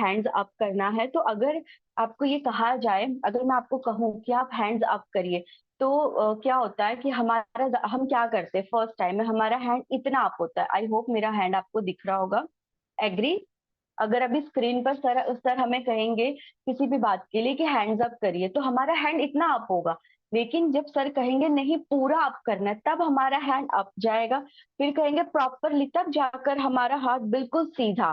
Hands up करना है, तो अगर आपको ये कहा जाए, अगर मैं आपको कहूँ कि आप हैंड्स अप करिए, तो क्या होता है कि हम क्या करते हैं, फर्स्ट टाइम में हमारा हैंड इतना अप होता है। आई होप मेरा हैंड आपको दिख रहा होगा। एग्री? अगर अभी स्क्रीन पर सर सर हमें कहेंगे किसी भी बात के लिए कि हैंड्स अप करिए, तो हमारा हैंड इतना अप होगा। लेकिन जब सर कहेंगे नहीं पूरा अप करना है, तब हमारा हैंड अप जाएगा। फिर कहेंगे प्रॉपरली, तब जाकर हमारा हाथ बिल्कुल सीधा।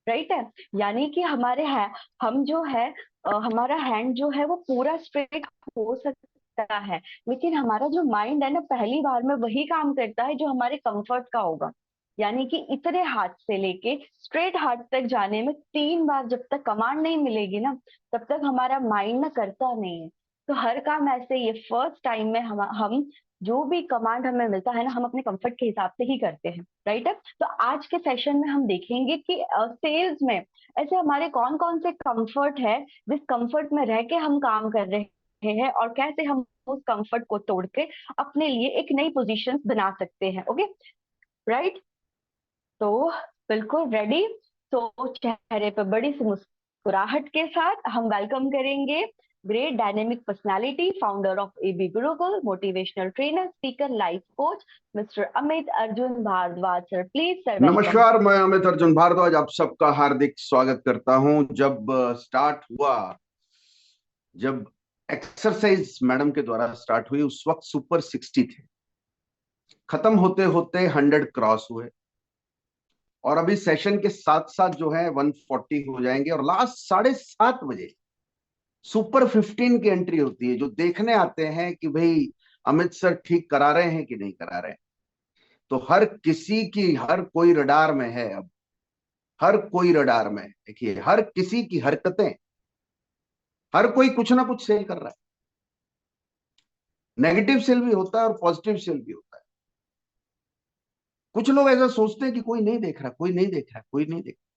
राइट है? यानी कि हमारे है, हम जो है हमारा हैंड जो है वो पूरा स्ट्रेट हो सकता है, लेकिन हमारा जो माइंड है ना, पहली बार में वही काम करता है जो हमारे कंफर्ट का होगा। यानी कि इतने हाथ से लेके स्ट्रेट हाथ तक जाने में 3 बार जब तक कमांड नहीं मिलेगी ना, तब तक हमारा माइंड ना करता नहीं है। तो हर काम ऐसे ही है, फर्स्ट टाइम में हम जो भी कमांड हमें मिलता है ना, हम अपने कंफर्ट के हिसाब से ही करते हैं। राइट है? तो आज के सेशन में हम देखेंगे कि सेल्स में ऐसे हमारे कौन कौन से कंफर्ट है, जिस कंफर्ट में रह के हम काम कर रहे हैं, और कैसे हम उस कंफर्ट को तोड़ के अपने लिए एक नई पोजीशन बना सकते हैं। ओके? राइट? तो बिल्कुल रेडी। तो चेहरे पे बड़ी सी मुस्कुराहट के साथ हम वेलकम करेंगे great dynamic personality, founder of AB Gurukul, motivational trainer, speaker, life coach, mister Amit Arjun Bhardwaj. Sir please, sir welcome. नमस्कार, मैं अमित अर्जुन भारद्वाज आप सबका हार्दिक स्वागत करता हूं। जब स्टार्ट हुआ, जब एक्सरसाइज मैडम के द्वारा स्टार्ट हुई, उस वक्त सुपर 60 थे। खत्म होते होते 100 क्रॉस हुए, और अभी सेशन के साथ साथ जो है 140 हो जाएंगे, और लास्ट 7:30 बजे सुपर 15 की एंट्री होती है, जो देखने आते हैं कि भाई अमित सर ठीक करा रहे हैं कि नहीं करा रहे हैं। तो हर किसी की, हर कोई रडार में है अब, हर कोई रडार में। देखिए, हर किसी की हरकतें, हर कोई कुछ ना कुछ सेल कर रहा है। नेगेटिव सेल भी होता है और पॉजिटिव सेल भी होता है। कुछ लोग ऐसा सोचते हैं कि कोई नहीं देख रहा, कोई नहीं देख रहा, कोई नहीं देख रहा।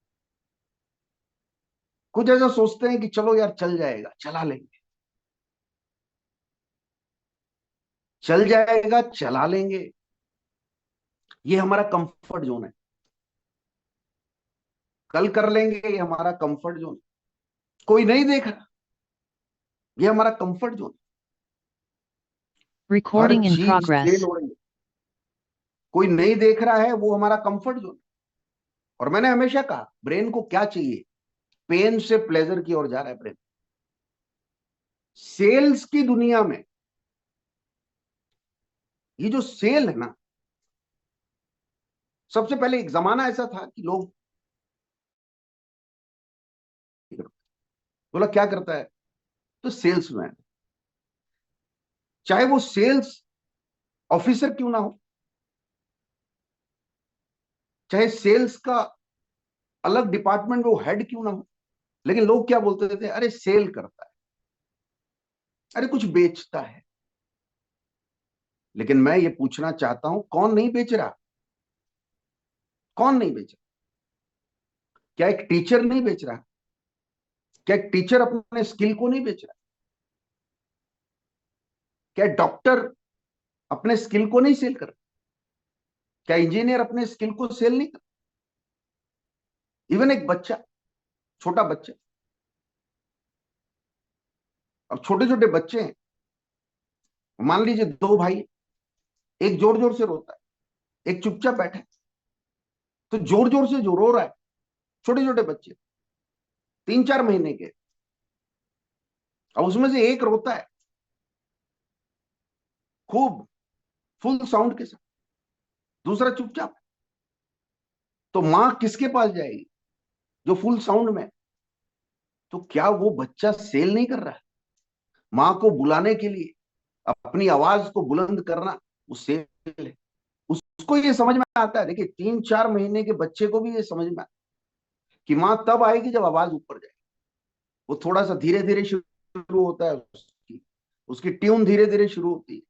कुछ ऐसा सोचते हैं कि चलो यार चल जाएगा, चला लेंगे, चल जाएगा, चला लेंगे। ये हमारा कंफर्ट जोन है। कल कर लेंगे, ये हमारा कंफर्ट जोन है। कोई नहीं देख रहा, ये हमारा कंफर्ट जोन है। हर Recording in चीज सेल progress. हो रही है, कोई नहीं देख रहा है, वो हमारा कंफर्ट जोन है। और मैंने हमेशा कहा, ब्रेन को क्या चाहिए? पेन से प्लेजर की ओर जा रहा है ब्रेन। सेल्स की दुनिया में ये जो सेल है ना, सबसे पहले एक जमाना ऐसा था कि लोग, बोला क्या करता है? तो सेल्समैन। चाहे वो सेल्स ऑफिसर क्यों ना हो, चाहे सेल्स का अलग डिपार्टमेंट में वो हेड क्यों ना हो, लेकिन लोग क्या बोलते थे? अरे सेल करता है, अरे कुछ बेचता है। लेकिन मैं ये पूछना चाहता हूं, कौन नहीं बेच रहा? कौन नहीं बेच रहा? क्या एक टीचर नहीं बेच रहा? क्या एक टीचर अपने स्किल को नहीं बेच रहा? क्या डॉक्टर अपने स्किल को नहीं सेल कर रहा? क्या इंजीनियर अपने स्किल को सेल नहीं कर? इवन एक बच्चा, छोटा बच्चा। अब छोटे छोटे बच्चे हैं, मान लीजिए 2 भाई, एक जोर जोर से रोता है, एक चुपचाप बैठा है। तो जोर जोर से जो रो रहा है, छोटे छोटे बच्चे, 3-4 महीने के, अब उसमें से एक रोता है खूब, फुल साउंड के साथ, दूसरा चुपचाप। तो मां किसके पास जाएगी? जो फुल साउंड में है। तो क्या वो बच्चा सेल नहीं कर रहा है? मां को बुलाने के लिए अपनी आवाज को बुलंद करना, वो सेल है। उसको ये समझ में आता है। देखिए, 3-4 महीने के बच्चे को भी ये समझ में आता है कि मां तब आएगी जब आवाज ऊपर जाएगी। वो थोड़ा सा धीरे धीरे शुरू होता है, उसकी उसकी ट्यून धीरे धीरे शुरू होती है,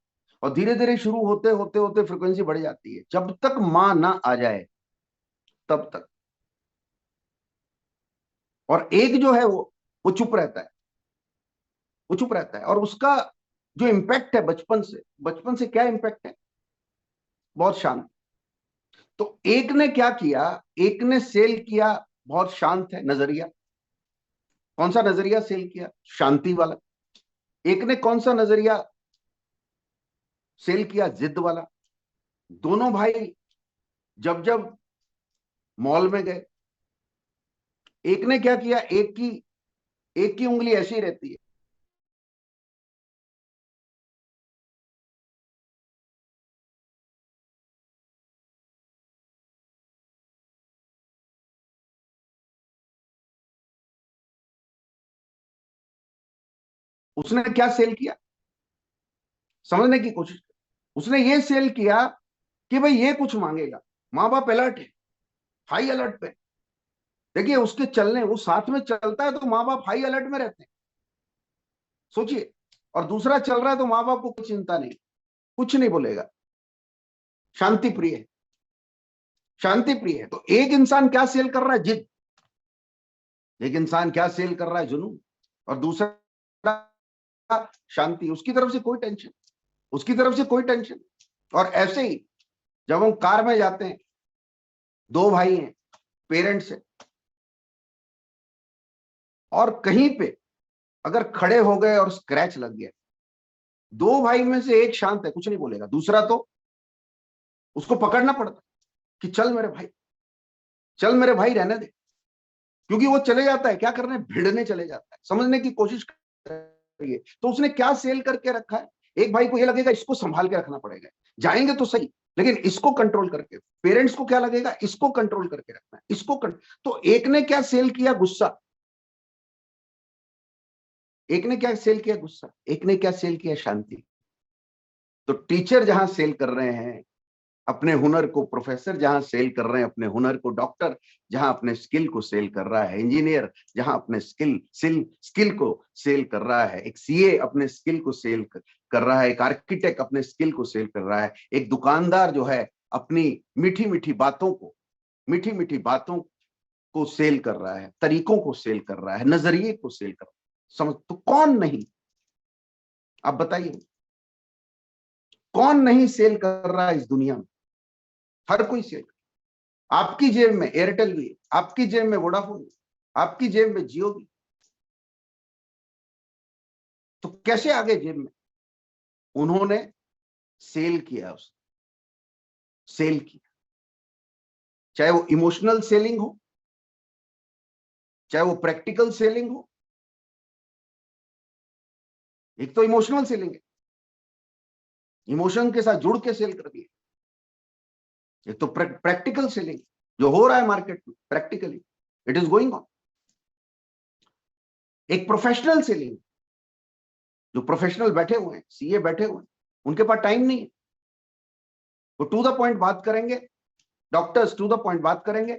और धीरे धीरे शुरू होते होते होते फ्रिक्वेंसी बढ़ जाती है। जब तक मां ना आ जाए तब तक। और एक जो है वो चुप रहता है, वो चुप रहता है। और उसका जो इम्पैक्ट है बचपन से क्या इम्पैक्ट है? बहुत शांत। तो एक ने क्या किया? एक ने सेल किया, बहुत शांत है नजरिया। कौन सा नजरिया सेल किया? शांति वाला। एक ने कौन सा नजरिया सेल किया? जिद वाला। दोनों भाई जब जब मॉल में गए, एक ने क्या किया, एक की उंगली ऐसी रहती है, उसने क्या सेल किया? समझने की कोशिश कर। उसने ये सेल किया कि भाई ये कुछ मांगेगा, माँ बाप अलर्ट है, हाई अलर्ट पे। देखिए उसके चलने, वो साथ में चलता है तो माँ बाप हाई अलर्ट में रहते हैं, सोचिए। और दूसरा चल रहा है तो माँ बाप को कोई चिंता नहीं, कुछ नहीं बोलेगा, शांति प्रिय है, शांति प्रिय है। तो एक इंसान क्या सेल कर रहा है? जिद। एक इंसान क्या सेल कर रहा है? जुनून। और दूसरा शांति। उसकी तरफ से कोई टेंशन, उसकी तरफ से कोई टेंशन। और ऐसे ही जब हम कार में जाते हैं, दो भाई हैं, पेरेंट्स हैं, और कहीं पे अगर खड़े हो गए और स्क्रैच लग गया, दो भाई में से एक शांत है, कुछ नहीं बोलेगा, दूसरा तो उसको पकड़ना पड़ता कि चल मेरे भाई, चल मेरे भाई, रहने दे। क्योंकि वो चले जाता है, क्या करने, भिड़ने चले जाता है। समझने की कोशिश करिए, तो उसने क्या सेल करके रखा है? एक भाई को ये लगेगा इसको संभाल के रखना पड़ेगा, जाएंगे तो सही लेकिन इसको कंट्रोल करके। पेरेंट्स को क्या लगेगा, इसको कंट्रोल करके रखना है, तो एक ने क्या सेल किया? गुस्सा। एक ने क्या सेल किया? गुस्सा। एक ने क्या सेल किया? शांति। तो टीचर जहां सेल कर रहे हैं अपने हुनर को, प्रोफेसर जहां सेल कर रहे हैं अपने हुनर को, डॉक्टर जहां अपने स्किल को सेल कर रहा है, इंजीनियर जहां अपने स्किल को सेल कर रहा है, एक सीए अपने स्किल को सेल कर रहा है, एक आर्किटेक्ट अपने स्किल को सेल कर रहा है, एक दुकानदार जो है अपनी मीठी मीठी मीठी बातों को सेल कर रहा है, तरीकों को सेल कर रहा है, नजरिए को सेल कर रहा है। समझ, तो कौन नहीं? आप बताइए, कौन नहीं सेल कर रहा है इस दुनिया में? हर कोई सेल। आपकी जेब में एयरटेल भी है, आपकी जेब में वोडाफोन भी, आपकी जेब में जियो भी। तो कैसे आगे जेब में? उन्होंने सेल किया, उस सेल किया। चाहे वो इमोशनल सेलिंग हो, चाहे वो प्रैक्टिकल सेलिंग हो। एक तो इमोशनल सेलिंग है, इमोशन के साथ जुड़ के सेल कर दिया। एक तो प्रैक्टिकल सेलिंग जो हो रहा है मार्केट में, practically it is going on. एक प्रोफेशनल सेलिंग, जो प्रोफेशनल बैठे हुए हैं, सीए बैठे हुए हैं, उनके पास टाइम नहीं है, वो टू द पॉइंट बात करेंगे। डॉक्टर्स टू द पॉइंट बात करेंगे,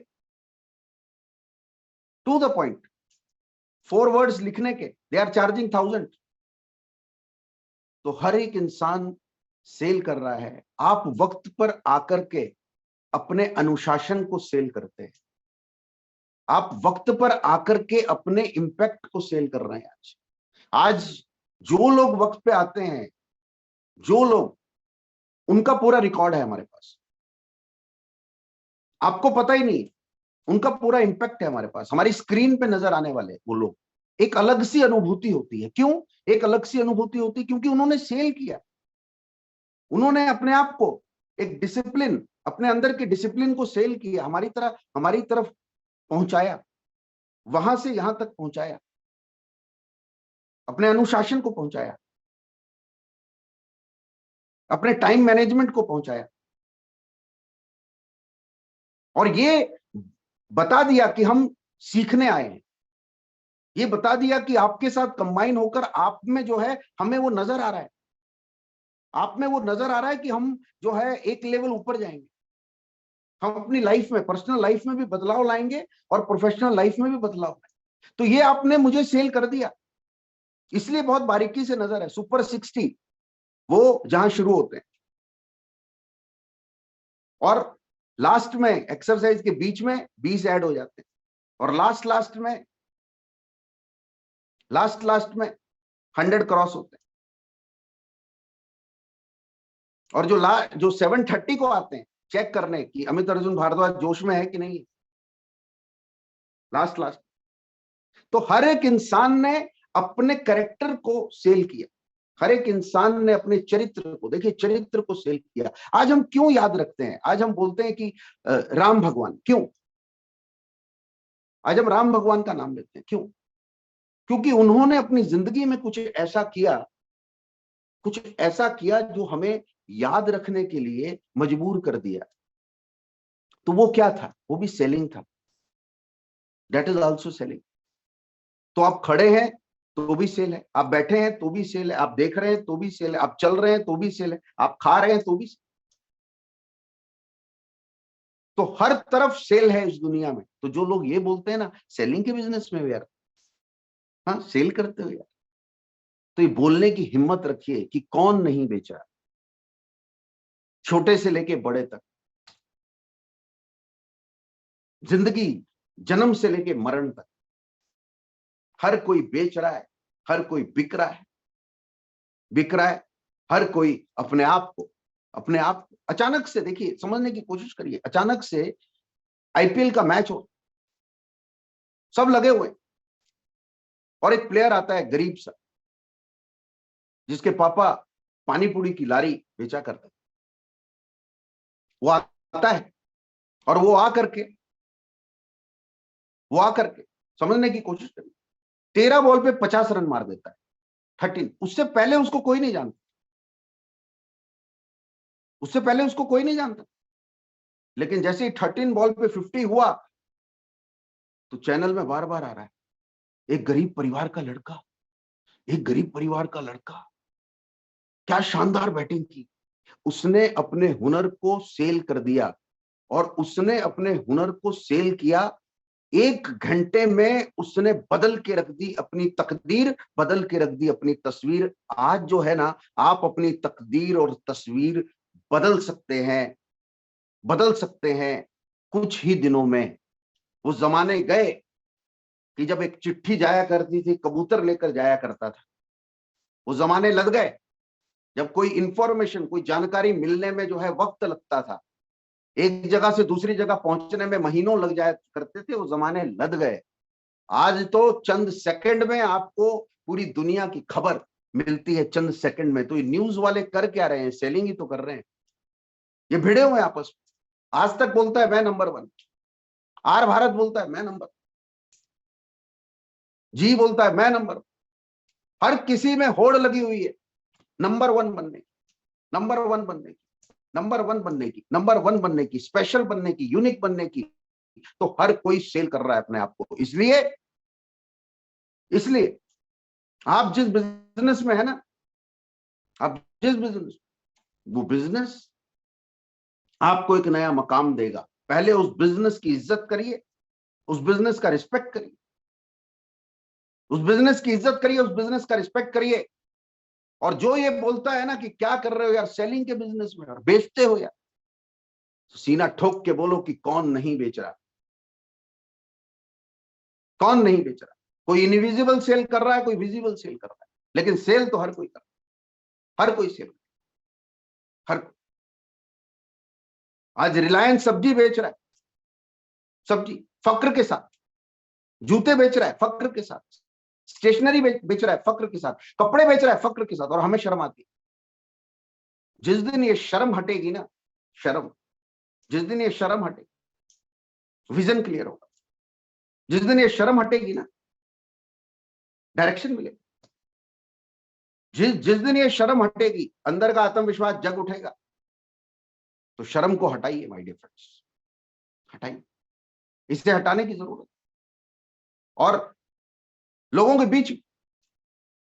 टू द पॉइंट, 4 वर्ड्स लिखने के, दे आर चार्जिंग 1000। तो हर एक इंसान सेल कर रहा है। आप वक्त पर आकर के अपने अनुशासन को सेल करते हैं, आप वक्त पर आकर के अपने इंपैक्ट को सेल कर रहे हैं। आज आज जो लोग वक्त पे आते हैं, जो लोग, उनका पूरा रिकॉर्ड है हमारे पास, आपको पता ही नहीं, उनका पूरा इंपैक्ट है हमारे पास, हमारी स्क्रीन पे नजर आने वाले वो लोग। एक अलग सी अनुभूति होती है। क्यों एक अलग सी अनुभूति होती है? क्योंकि उन्होंने सेल किया, उन्होंने अपने आप को एक डिसिप्लिन, अपने अंदर के डिसिप्लिन को सेल किया, हमारी तरफ पहुंचाया, वहां से यहां तक पहुंचाया, अपने अनुशासन को पहुंचाया, अपने टाइम मैनेजमेंट को पहुंचाया, और ये बता दिया कि हम सीखने आए हैं। ये बता दिया कि आपके साथ कंबाइन होकर आप में जो है, हमें वो नजर आ रहा है, आप में वो नजर आ रहा है कि हम जो है एक लेवल ऊपर जाएंगे। हम अपनी लाइफ में, पर्सनल लाइफ में भी बदलाव लाएंगे और प्रोफेशनल लाइफ में भी बदलाव लाएंगे। तो ये आपने मुझे सेल कर दिया, इसलिए बहुत बारीकी से नजर है। सुपर 60 वो जहां शुरू होते हैं, और लास्ट में एक्सरसाइज के बीच में 20 ऐड हो जाते हैं, और लास्ट लास्ट में 100 क्रॉस होते हैं। और जो 730 को आते हैं चेक करने की अमित अर्जुन भारद्वाज जोश में है कि नहीं, लास्ट तो हर एक इंसान ने अपने कैरेक्टर को सेल किया, हर एक इंसान ने अपने चरित्र को, देखिए चरित्र को सेल किया। आज हम क्यों याद रखते हैं, आज हम बोलते हैं कि राम भगवान, क्यों आज हम राम भगवान का नाम लेते हैं, क्यों? क्योंकि उन्होंने अपनी जिंदगी में कुछ ऐसा किया, कुछ ऐसा किया जो हमें याद रखने के लिए मजबूर कर दिया। तो वो क्या था? वो भी सेलिंग था, दैट इज ऑल्सो सेलिंग। तो आप खड़े हैं तो भी सेल है, आप बैठे हैं तो भी सेल है, आप देख रहे हैं तो भी सेल है, आप चल रहे हैं तो भी सेल है, आप खा रहे हैं तो भी। तो हर तरफ सेल है इस दुनिया में। तो जो लोग ये बोलते हैं ना सेलिंग के बिजनेस में यार, हाँ सेल करते हो यार, तो ये बोलने की हिम्मत रखिए कि कौन नहीं बेचा, छोटे से लेके बड़े तक, जिंदगी जन्म से लेके मरण तक हर कोई बेच रहा है, हर कोई बिक रहा है, बिक रहा है। हर कोई अपने आप को, अपने आप को अचानक से, देखिए समझने की कोशिश करिए, अचानक से आईपीएल का मैच हो, सब लगे हुए, और एक प्लेयर आता है गरीब सा, जिसके पापा पानी पूरी की लारी बेचा करते, वो आता है और वो आकर के समझने की कोशिश करिए, 13 बॉल पे 50 रन मार देता है, 13। उससे पहले उसको कोई नहीं जानता, उससे पहले उसको कोई नहीं जानता, लेकिन जैसे ही 13 बॉल पे 50 हुआ तो चैनल में बार बार आ रहा है, एक गरीब परिवार का लड़का, एक गरीब परिवार का लड़का, क्या शानदार बैटिंग की। उसने अपने हुनर को सेल कर दिया, और उसने अपने हुनर को सेल किया, 1 घंटे में उसने बदल के रख दी अपनी तकदीर, बदल के रख दी अपनी तस्वीर। आज जो है ना, आप अपनी तकदीर और तस्वीर बदल सकते हैं, बदल सकते हैं कुछ ही दिनों में। वो जमाने गए कि जब एक चिट्ठी जाया करती थी, कबूतर लेकर जाया करता था, वो जमाने लग गए जब कोई इंफॉर्मेशन, कोई जानकारी मिलने में जो है वक्त लगता था, एक जगह से दूसरी जगह पहुंचने में महीनों लग जाया करते थे, वो जमाने लद गए। आज तो चंद सेकंड में आपको पूरी दुनिया की खबर मिलती है, चंद सेकंड में। तो ये न्यूज वाले कर क्या रहे हैं? सेलिंग ही तो कर रहे हैं। ये भिड़े हुए हैं आपस में। आज तक बोलता है मैं नंबर 1, आर भारत बोलता है मैं नंबर, जी बोलता है मैं नंबर, हर किसी में होड़ लगी हुई है नंबर 1 बनने की, नंबर 1 बनने की, नंबर 1 बनने की, नंबर 1 बनने की, स्पेशल बनने की, यूनिक बनने की। तो हर कोई सेल कर रहा है अपने आप को। इसलिए इसलिए आप जिस बिजनेस में है ना, आप जिस बिजनेस, वो बिजनेस आपको एक नया मकाम देगा। पहले उस बिजनेस की इज्जत करिए, उस बिजनेस का रिस्पेक्ट करिए, उस बिजनेस की इज्जत करिए, उस बिजनेस का रिस्पेक्ट करिए। और जो ये बोलता है ना कि क्या कर रहे हो यार सेलिंग के बिजनेस में और बेचते हो यार, तो सीना ठोक के बोलो कि कौन नहीं बेच रहा, कौन नहीं बेच रहा। कोई इनविजिबल सेल कर रहा है, कोई विजिबल सेल कर रहा है, लेकिन सेल तो हर कोई कर रहा है, हर कोई सेल, हर कोई। आज रिलायंस सब्जी बेच रहा है, सब्जी फक्र के साथ, जूते बेच रहा है फक्र के साथ, स्टेशनरी बेच रहा है फक्र के साथ, कपड़े बेच रहा है फक्र के साथ, और हमें शर्म आती है। जिस दिन ये शर्म हटेगी ना, शर्म, जिस दिन ये शर्म हटेगी, विजन क्लियर होगा। जिस दिन ये शर्म हटेगी ना, डायरेक्शन मिलेगी। जिस दिन ये शर्म हटेगी, अंदर का आत्मविश्वास जग उठेगा। तो शर्म को हटाइए माय डियर फ्रेंड्स, हटाइए, इसे हटाने की जरूरत। और लोगों के बीच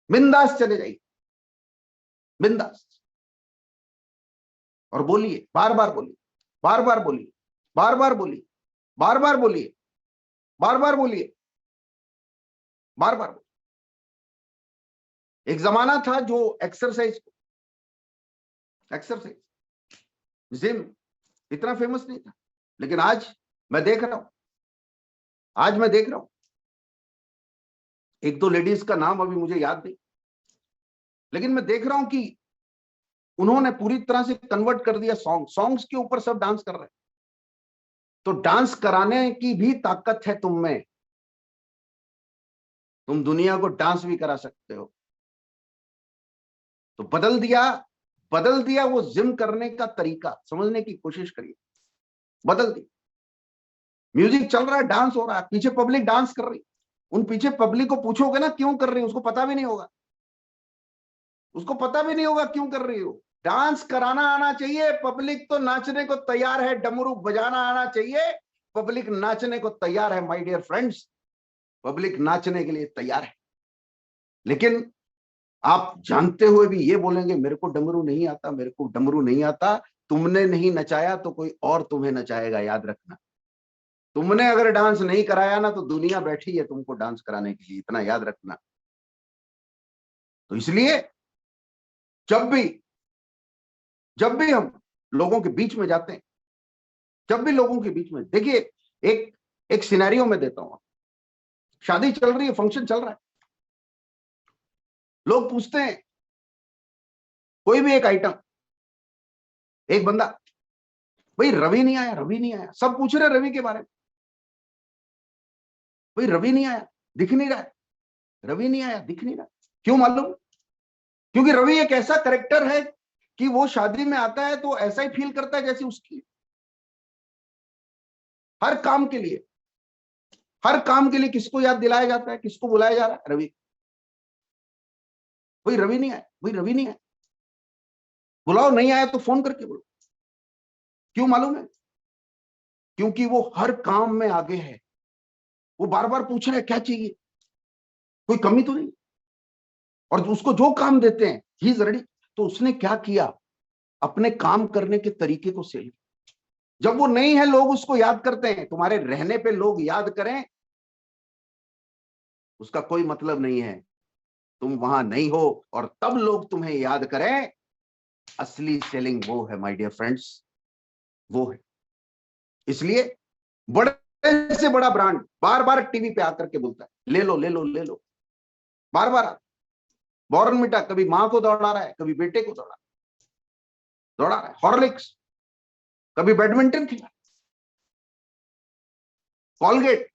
बिंदास चले जाइए, बिंदास, और बोलिए, बार बार बोलिए, बार बार बोलिए, बार बार बोलिए, बार बार बोलिए, बार बार बोलिए, बार बार बोलिए। एक जमाना था जो एक्सरसाइज जिम इतना फेमस नहीं था, लेकिन आज मैं देख रहा हूं, आज मैं देख रहा हूं, एक दो लेडीज का नाम अभी मुझे याद नहीं, लेकिन मैं देख रहा हूं कि उन्होंने पूरी तरह से कन्वर्ट कर दिया सॉन्ग्स के ऊपर सब डांस कर रहे हैं। तो डांस कराने की भी ताकत है तुम में, तुम दुनिया को डांस भी करा सकते हो। तो बदल दिया वो जिम करने का तरीका, समझने की कोशिश करिए। बदल दिया। म्यूजिक चल रहा है, डांस हो रहा है, पीछे पब्लिक डांस कर रही। उन पीछे पब्लिक को पूछोगे ना क्यों कर रही है, उसको पता भी नहीं होगा। उसको पता भी नहीं होगा क्यों कर रही हो। डांस कराना आना चाहिए, पब्लिक तो नाचने को तैयार है, डमरू बजाना आना चाहिए, पब्लिक नाचने को तैयार है। माय डियर फ्रेंड्स, पब्लिक नाचने के लिए तैयार है। लेकिन आप जानते हुए भी ये बोलेंगे मेरे को डमरू नहीं आता, मेरे को डमरू नहीं आता। तुमने नहीं नचाया तो कोई और तुम्हें नचाएगा, याद रखना। तुमने अगर डांस नहीं कराया ना तो दुनिया बैठी है तुमको डांस कराने के लिए, इतना याद रखना। तो इसलिए जब भी हम लोगों के बीच में जाते हैं, जब भी लोगों के बीच में, देखिए एक एक सिनेरियो में देता हूं। शादी चल रही है, फंक्शन चल रहा है, लोग पूछते हैं कोई भी एक आइटम, एक बंदा, भाई रवि नहीं आया, रवि नहीं आया। सब पूछ रहे रवि के बारे में, भाई रवि नहीं आया, दिख नहीं रहा है, रवि नहीं आया, दिख नहीं रहा। क्यों मालूम? क्योंकि रवि एक ऐसा करेक्टर है कि वो शादी में आता है तो ऐसा ही फील करता है जैसे उसकी। हर काम के लिए, हर काम के लिए किसको याद दिलाया जाता है, किसको बुलाया जा रहा है? रवि। भाई रवि नहीं आया, भाई रवि नहीं आया। बुलाओ, नहीं आया तो फोन करके बोलो। क्यों मालूम है? क्योंकि वो हर काम में आगे है। वो बार बार पूछ रहा है क्या चाहिए, कोई कमी तो नहीं। और उसको जो काम देते हैं ही इज रेडी। तो उसने क्या किया, अपने काम करने के तरीके को सेल। जब वो नहीं है लोग उसको याद करते हैं, तुम्हारे रहने पे लोग याद करें उसका कोई मतलब नहीं है। तुम वहां नहीं हो और तब लोग तुम्हें याद करें, असली सेलिंग वो है माय डियर फ्रेंड्स, वो है। इसलिए बड़े से बड़ा ब्रांड बार बार टीवी पे आकर के बोलता है ले लो ले लो ले लो, बार बार। बॉर्नविटा कभी मां को दौड़ा रहा है, कभी बेटे को दौड़ा रहा है। हॉर्लिक्स कभी बैडमिंटन खेला। कॉलगेट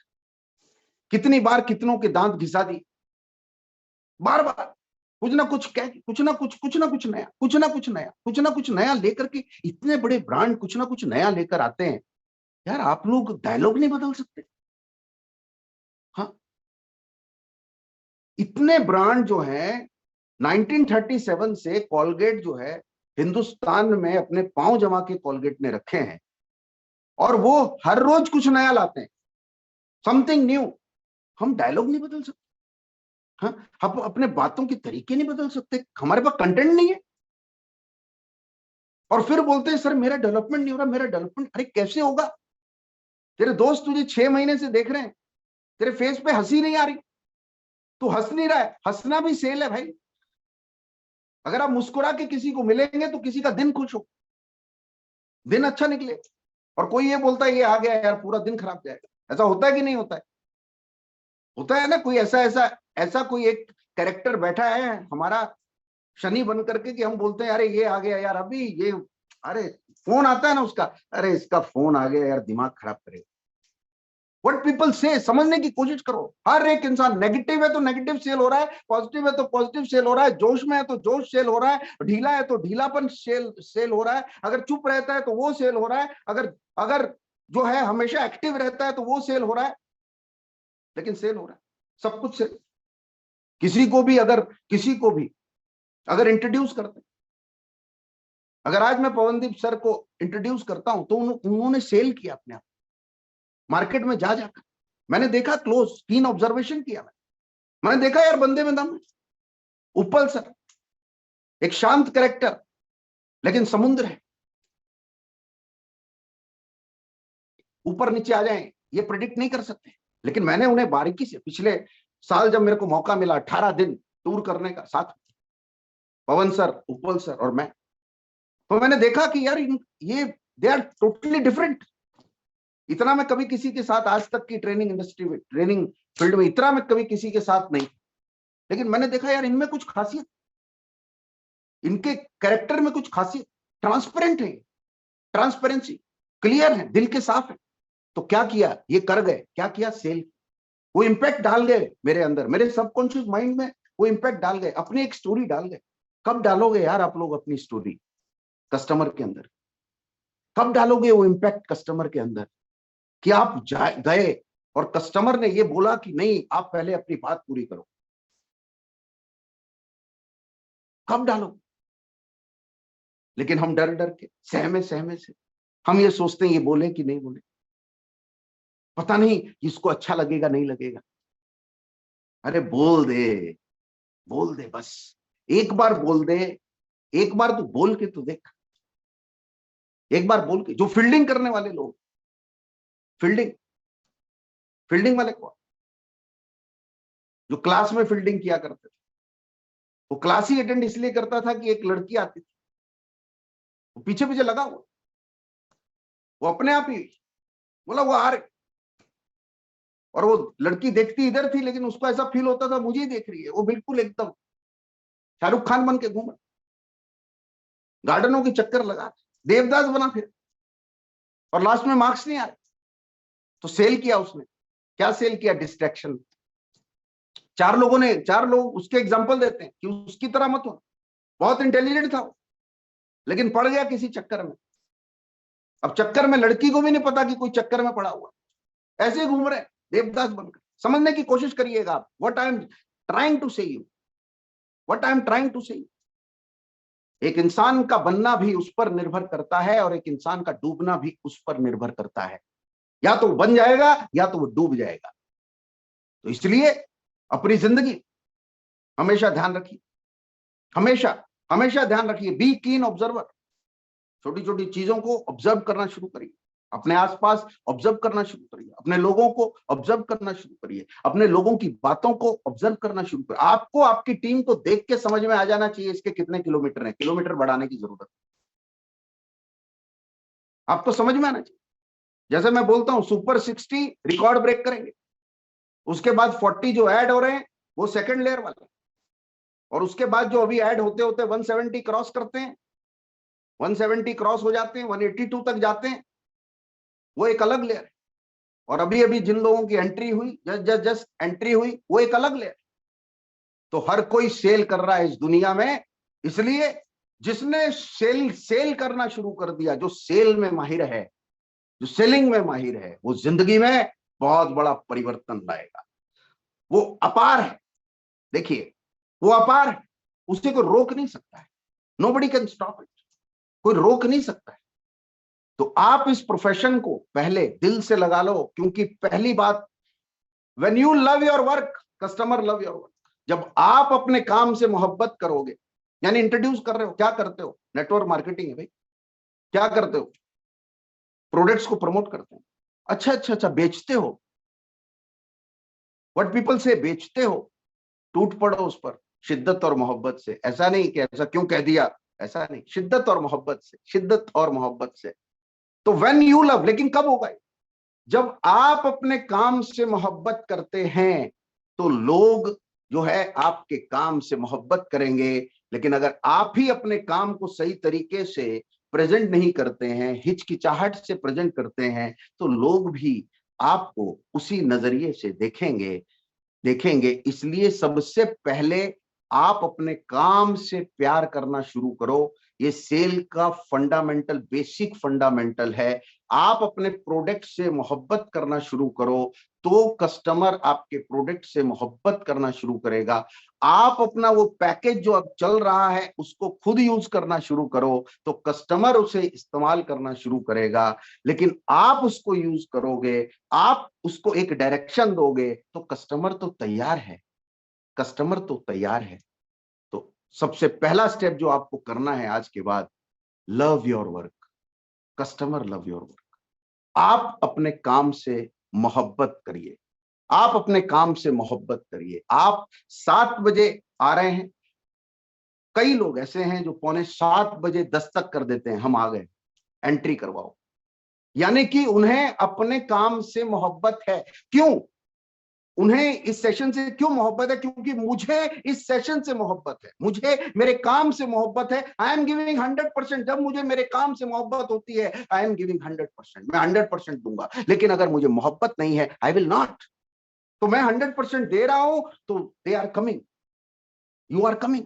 कितनी बार कितनों के दांत घिसा दिए, बार बार कुछ ना कुछ कह, कुछ ना कुछ नया, कुछ ना कुछ नया लेकर के। इतने बड़े ब्रांड कुछ ना कुछ नया लेकर आते हैं। यार आप लोग डायलॉग नहीं बदल सकते? हाँ, इतने ब्रांड जो है 1937 से कॉलगेट जो है हिंदुस्तान में अपने पांव जमा के कॉलगेट ने रखे हैं, और वो हर रोज कुछ नया लाते हैं, समथिंग न्यू। हम डायलॉग नहीं बदल सकते। हाँ, हम अपने बातों के तरीके नहीं बदल सकते, हमारे पास कंटेंट नहीं है। और फिर बोलते हैं सर मेरा डेवलपमेंट नहीं हो रहा, मेरा डेवलपमेंट। अरे कैसे होगा? तेरे दोस्त तुझे 6 महीने से देख रहे हैं, तेरे फेस पे हंसी नहीं आ रही, तू हंस नहीं रहा है। हंसना भी सेल है भाई। अगर आप मुस्कुरा के किसी को मिलेंगे तो किसी का दिन खुश हो, दिन अच्छा निकले। और कोई ये बोलता है ये आ गया यार पूरा दिन खराब जाएगा। ऐसा होता है कि नहीं होता है? होता है ना। कोई ऐसा ऐसा ऐसा कोई एक कैरेक्टर बैठा है हमारा शनि बन करके कि हम बोलते हैं अरे ये आ गया यार अभी, ये अरे फोन आता है ना उसका, अरे इसका फोन आ गया यार दिमाग खराब करेगा। व्हाट पीपल से समझने की कोशिश करो। हर एक इंसान नेगेटिव है तो नेगेटिव सेल हो रहा है, पॉजिटिव है तो पॉजिटिव सेल हो रहा है, जोश में है तो जोश सेल हो रहा है, ढीला है तो ढीलापन सेल हो रहा है, अगर चुप रहता है तो वो सेल हो रहा है, अगर अगर जो है हमेशा एक्टिव रहता है तो वो सेल हो रहा है। लेकिन सेल हो रहा है सब कुछ सेल। किसी को भी अगर इंट्रोड्यूस करते हैं, अगर आज मैं पवनदीप सर को इंट्रोड्यूस करता हूं तो उन्होंने सेल किया अपने आप मार्केट में जाकर। मैंने देखा, क्लोज कीन ऑब्जर्वेशन किया। मैंने देखा यार बंदे में दम है। उपल सर एक शांत कैरेक्टर लेकिन समुद्र है, ऊपर नीचे आ जाएं ये प्रेडिक्ट नहीं कर सकते। लेकिन मैंने उन्हें बारीकी से पिछले साल जब मेरे को मौका मिला 18 दिन टूर करने का साथ, पवन सर, उपल सर और मैं, तो मैंने देखा कि यार ये दे आर टोटली डिफरेंट। इतना मैं कभी किसी के साथ आज तक की ट्रेनिंग इंडस्ट्री में, ट्रेनिंग फील्ड में इतना मैं कभी किसी के साथ नहीं। लेकिन मैंने देखा यार इनमें कुछ खासियत, इनके कैरेक्टर में कुछ खासियत। ट्रांसपेरेंट है, ट्रांसपेरेंसी, क्लियर है, दिल के साफ है। तो क्या किया, ये कर गए, क्या किया, सेल। वो इम्पैक्ट डाल गए मेरे अंदर, मेरे सबकॉन्शियस माइंड में वो इम्पैक्ट डाल गए, अपनी एक स्टोरी डाल गए। कब डालोगे यार आप लोग अपनी स्टोरी कस्टमर के अंदर? कब डालोगे वो इम्पैक्ट कस्टमर के अंदर कि आप गए और कस्टमर ने ये बोला कि नहीं आप पहले अपनी बात पूरी करो? कब डालो? लेकिन हम डर डर के, सहमे सहमे से हम ये सोचते हैं ये बोले कि नहीं बोले, पता नहीं इसको अच्छा लगेगा नहीं लगेगा। अरे बोल दे, बोल दे, बस एक बार बोल दे, एक बार तू बोल के तो देख, एक बार बोल के। जो फील्डिंग करने वाले लोग, फील्डिंग फील्डिंग वाले कौन? जो क्लास में फील्डिंग किया करते थे, वो क्लास ही अटेंड इसलिए करता था कि एक लड़की आती थी, वो पीछे पीछे लगा हुआ, वो अपने आप ही बोला वो आ रहे, और वो लड़की देखती इधर थी लेकिन उसको ऐसा फील होता था मुझे ही देख रही है। वो बिल्कुल एकदम शाहरुख खान बन के घूम रहा, गार्डनों के चक्कर लगा, देवदास बना फिर, और लास्ट में मार्क्स नहीं आए। तो सेल किया उसने, क्या सेल किया? डिस्ट्रैक्शन। चार लोग उसके एग्जांपल देते हैं कि उसकी तरह मत हो, बहुत इंटेलिजेंट था वो, लेकिन पड़ गया किसी चक्कर में। अब चक्कर में लड़की को भी नहीं पता कि कोई चक्कर में पड़ा हुआ, ऐसे ही घूम रहे देवदास बनकर। समझने की कोशिश करिएगा आप, what I am trying to say you, what I am trying to say you. एक इंसान का बनना भी उस पर निर्भर करता है और एक इंसान का डूबना भी उस पर निर्भर करता है। या तो बन जाएगा या तो वो डूब जाएगा। तो इसलिए अपनी जिंदगी हमेशा ध्यान रखिए, हमेशा हमेशा ध्यान रखिए। बी कीन ऑब्जर्वर, छोटी छोटी चीजों को ऑब्जर्व करना शुरू करिए, अपने आसपास ऑब्जर्व करना शुरू करिए, अपने लोगों को ऑब्जर्व करना शुरू करिए, अपने लोगों की बातों को ऑब्जर्व करना शुरू करिए। आपको आपकी टीम को देख के समझ में आ जाना चाहिए इसके कितने किलोमीटर है, किलोमीटर बढ़ाने की जरूरत है, आपको समझ में आना चाहिए। जैसे मैं बोलता हूं सुपर 60 रिकॉर्ड ब्रेक करेंगे, उसके बाद 40 जो ऐड हो रहे हैं वो सेकंड लेयर वाले, और उसके बाद जो अभी ऐड होते होते 170 क्रॉस करते हैं, 170 क्रॉस हो जाते हैं, 182 तक जाते हैं, वो एक अलग लेयर है। और अभी अभी जिन लोगों की एंट्री हुई, जस्ट एंट्री हुई, वो एक अलग लेयर। तो हर कोई सेल कर रहा है इस दुनिया में, इसलिए जिसने सेल करना शुरू कर दिया, जो सेल में माहिर है, जो सेलिंग में माहिर है, वो जिंदगी में बहुत बड़ा परिवर्तन लाएगा। वो अपार है, देखिए वो अपार है, उसे कोई रोक नहीं सकता है। नोबडी कैन स्टॉप इट, कोई रोक नहीं सकता है। तो आप इस प्रोफेशन को पहले दिल से लगा लो, क्योंकि पहली बात, when you love your work customer love your work. जब आप अपने काम से मोहब्बत करोगे, यानी इंट्रोड्यूस कर रहे हो, क्या करते हो? नेटवर्क मार्केटिंग है भाई, क्या करते हो? प्रोडक्ट्स को प्रमोट करते हैं। अच्छा अच्छा अच्छा, बेचते हो, व्हाट पीपल से, बेचते हो, टूट पड़ो उस पर शिद्दत और मोहब्बत से। ऐसा नहीं कि ऐसा क्यों कह दिया, ऐसा नहीं, शिद्दत और मोहब्बत से, शिद्दत और मोहब्बत से। तो व्हेन यू लव, लेकिन कब होगा? जब आप अपने काम से मोहब्बत करते हैं तो लोग जो है आपके काम से मोहब्बत करेंगे। लेकिन अगर आप ही अपने काम को सही तरीके से प्रेजेंट नहीं करते हैं, हिचकिचाहट से प्रेजेंट करते हैं, तो लोग भी आपको उसी नजरिए से देखेंगे। इसलिए सबसे पहले आप अपने काम से प्यार करना शुरू करो। ये सेल का फंडामेंटल, बेसिक फंडामेंटल है। आप अपने प्रोडक्ट से मोहब्बत करना शुरू करो तो कस्टमर आपके प्रोडक्ट से मोहब्बत करना शुरू करेगा। आप अपना वो पैकेज जो अब चल रहा है उसको खुद यूज करना शुरू करो तो कस्टमर उसे इस्तेमाल करना शुरू करेगा। लेकिन आप उसको यूज करोगे, आप उसको एक डायरेक्शन दोगे तो कस्टमर तो तैयार है, कस्टमर तो तैयार है। तो सबसे पहला स्टेप जो आपको करना है आज के बाद, love your work, customer love your work. आप अपने काम से मोहब्बत करिए, आप अपने काम से मोहब्बत करिए। आप 7 बजे आ रहे हैं, कई लोग ऐसे हैं जो पौने 7 बजे दस्तक कर देते हैं, हम आ गए, एंट्री करवाओ। यानी कि उन्हें अपने काम से मोहब्बत है। क्यों उन्हें इस सेशन से क्यों मोहब्बत है? क्योंकि मुझे इस सेशन से मोहब्बत है, मुझे मेरे काम से मोहब्बत है। I am giving 100%। जब मुझे मेरे काम से मोहब्बत होती है, आई एम गिविंग 100%, मैं 100% दूंगा। लेकिन अगर मुझे मोहब्बत नहीं है, आई विल नॉट। तो मैं 100% दे रहा हूं तो they are coming, you are coming,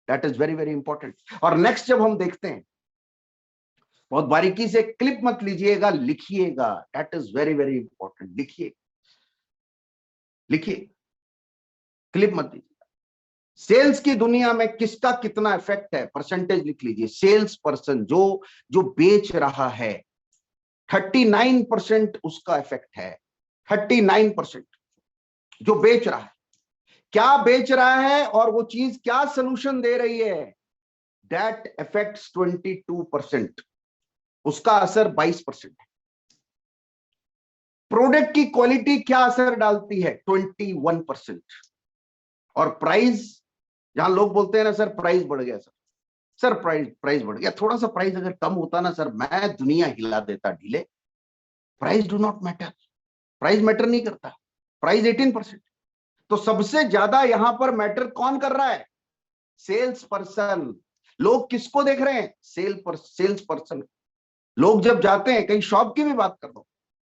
that is very very important. और नेक्स्ट जब हम देखते हैं, बहुत बारीकी से, क्लिप मत लीजिएगा, लिखिएगा, that is very very important. लिखिए, लिखिए, क्लिप मत लीजिए। सेल्स की दुनिया में किसका कितना इफेक्ट है, परसेंटेज लिख लीजिए। सेल्स पर्सन जो जो बेच रहा है, 39% उसका इफेक्ट है। 39% जो बेच रहा है, क्या बेच रहा है और वो चीज क्या सोल्यूशन दे रही है, दैट इफेक्ट्स 22%, उसका असर 22% है। प्रोडक्ट की क्वालिटी क्या असर डालती है, 21%। और प्राइस, जहां लोग बोलते हैं ना सर प्राइस बढ़ गया, सर प्राइस प्राइस बढ़ गया, थोड़ा सा प्राइस अगर कम होता ना सर, मैं दुनिया हिला देता ढीले। Price do not matter, price matter नहीं करता, प्राइस 18%। तो सबसे ज्यादा यहां पर मैटर कौन कर रहा है, सेल्स पर्सन। लोग किसको देख रहे हैं, सेल्स पर्सन। लोग जब जाते हैं, कहीं शॉप की भी बात कर रहा हूं,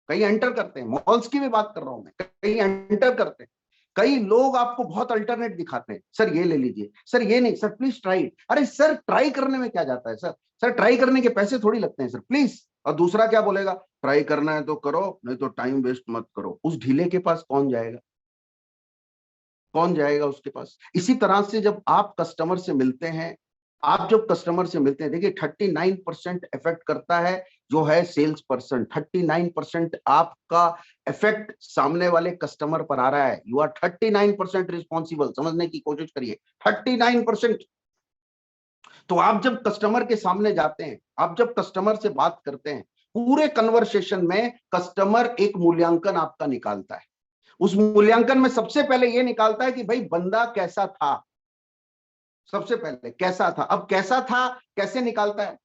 कहीं एंटर करते हैं, मॉल्स की भी बात कर रहा हूं मैं, कहीं एंटर करते हैं, कई लोग आपको बहुत अल्टरनेट दिखाते हैं, सर ये ले लीजिए, सर ये नहीं, सर प्लीज ट्राई। अरे सर ट्राई करने में क्या जाता है सर, सर ट्राई करने के पैसे थोड़ी लगते हैं सर, प्लीज। और दूसरा क्या बोलेगा, ट्राई करना है तो करो, नहीं तो टाइम वेस्ट मत करो। उस ढीले के पास कौन जाएगा, कौन जाएगा उसके पास। इसी तरह से जब आप कस्टमर से मिलते हैं, आप जब कस्टमर से मिलते हैं, देखिए 39% इफेक्ट करता है जो है सेल्स पर्सन। 39% आपका इफेक्ट सामने वाले कस्टमर पर आ रहा है। यू आर 39% रिस्पॉन्सिबल, समझने की कोशिश करिए, 39%। तो आप जब कस्टमर के सामने जाते हैं, आप जब कस्टमर से बात करते हैं, पूरे कन्वर्सेशन में कस्टमर एक मूल्यांकन आपका निकालता है। उस मूल्यांकन में सबसे पहले यह निकालता है कि भाई बंदा कैसा था, सबसे पहले कैसा था। अब कैसा था कैसे निकालता है,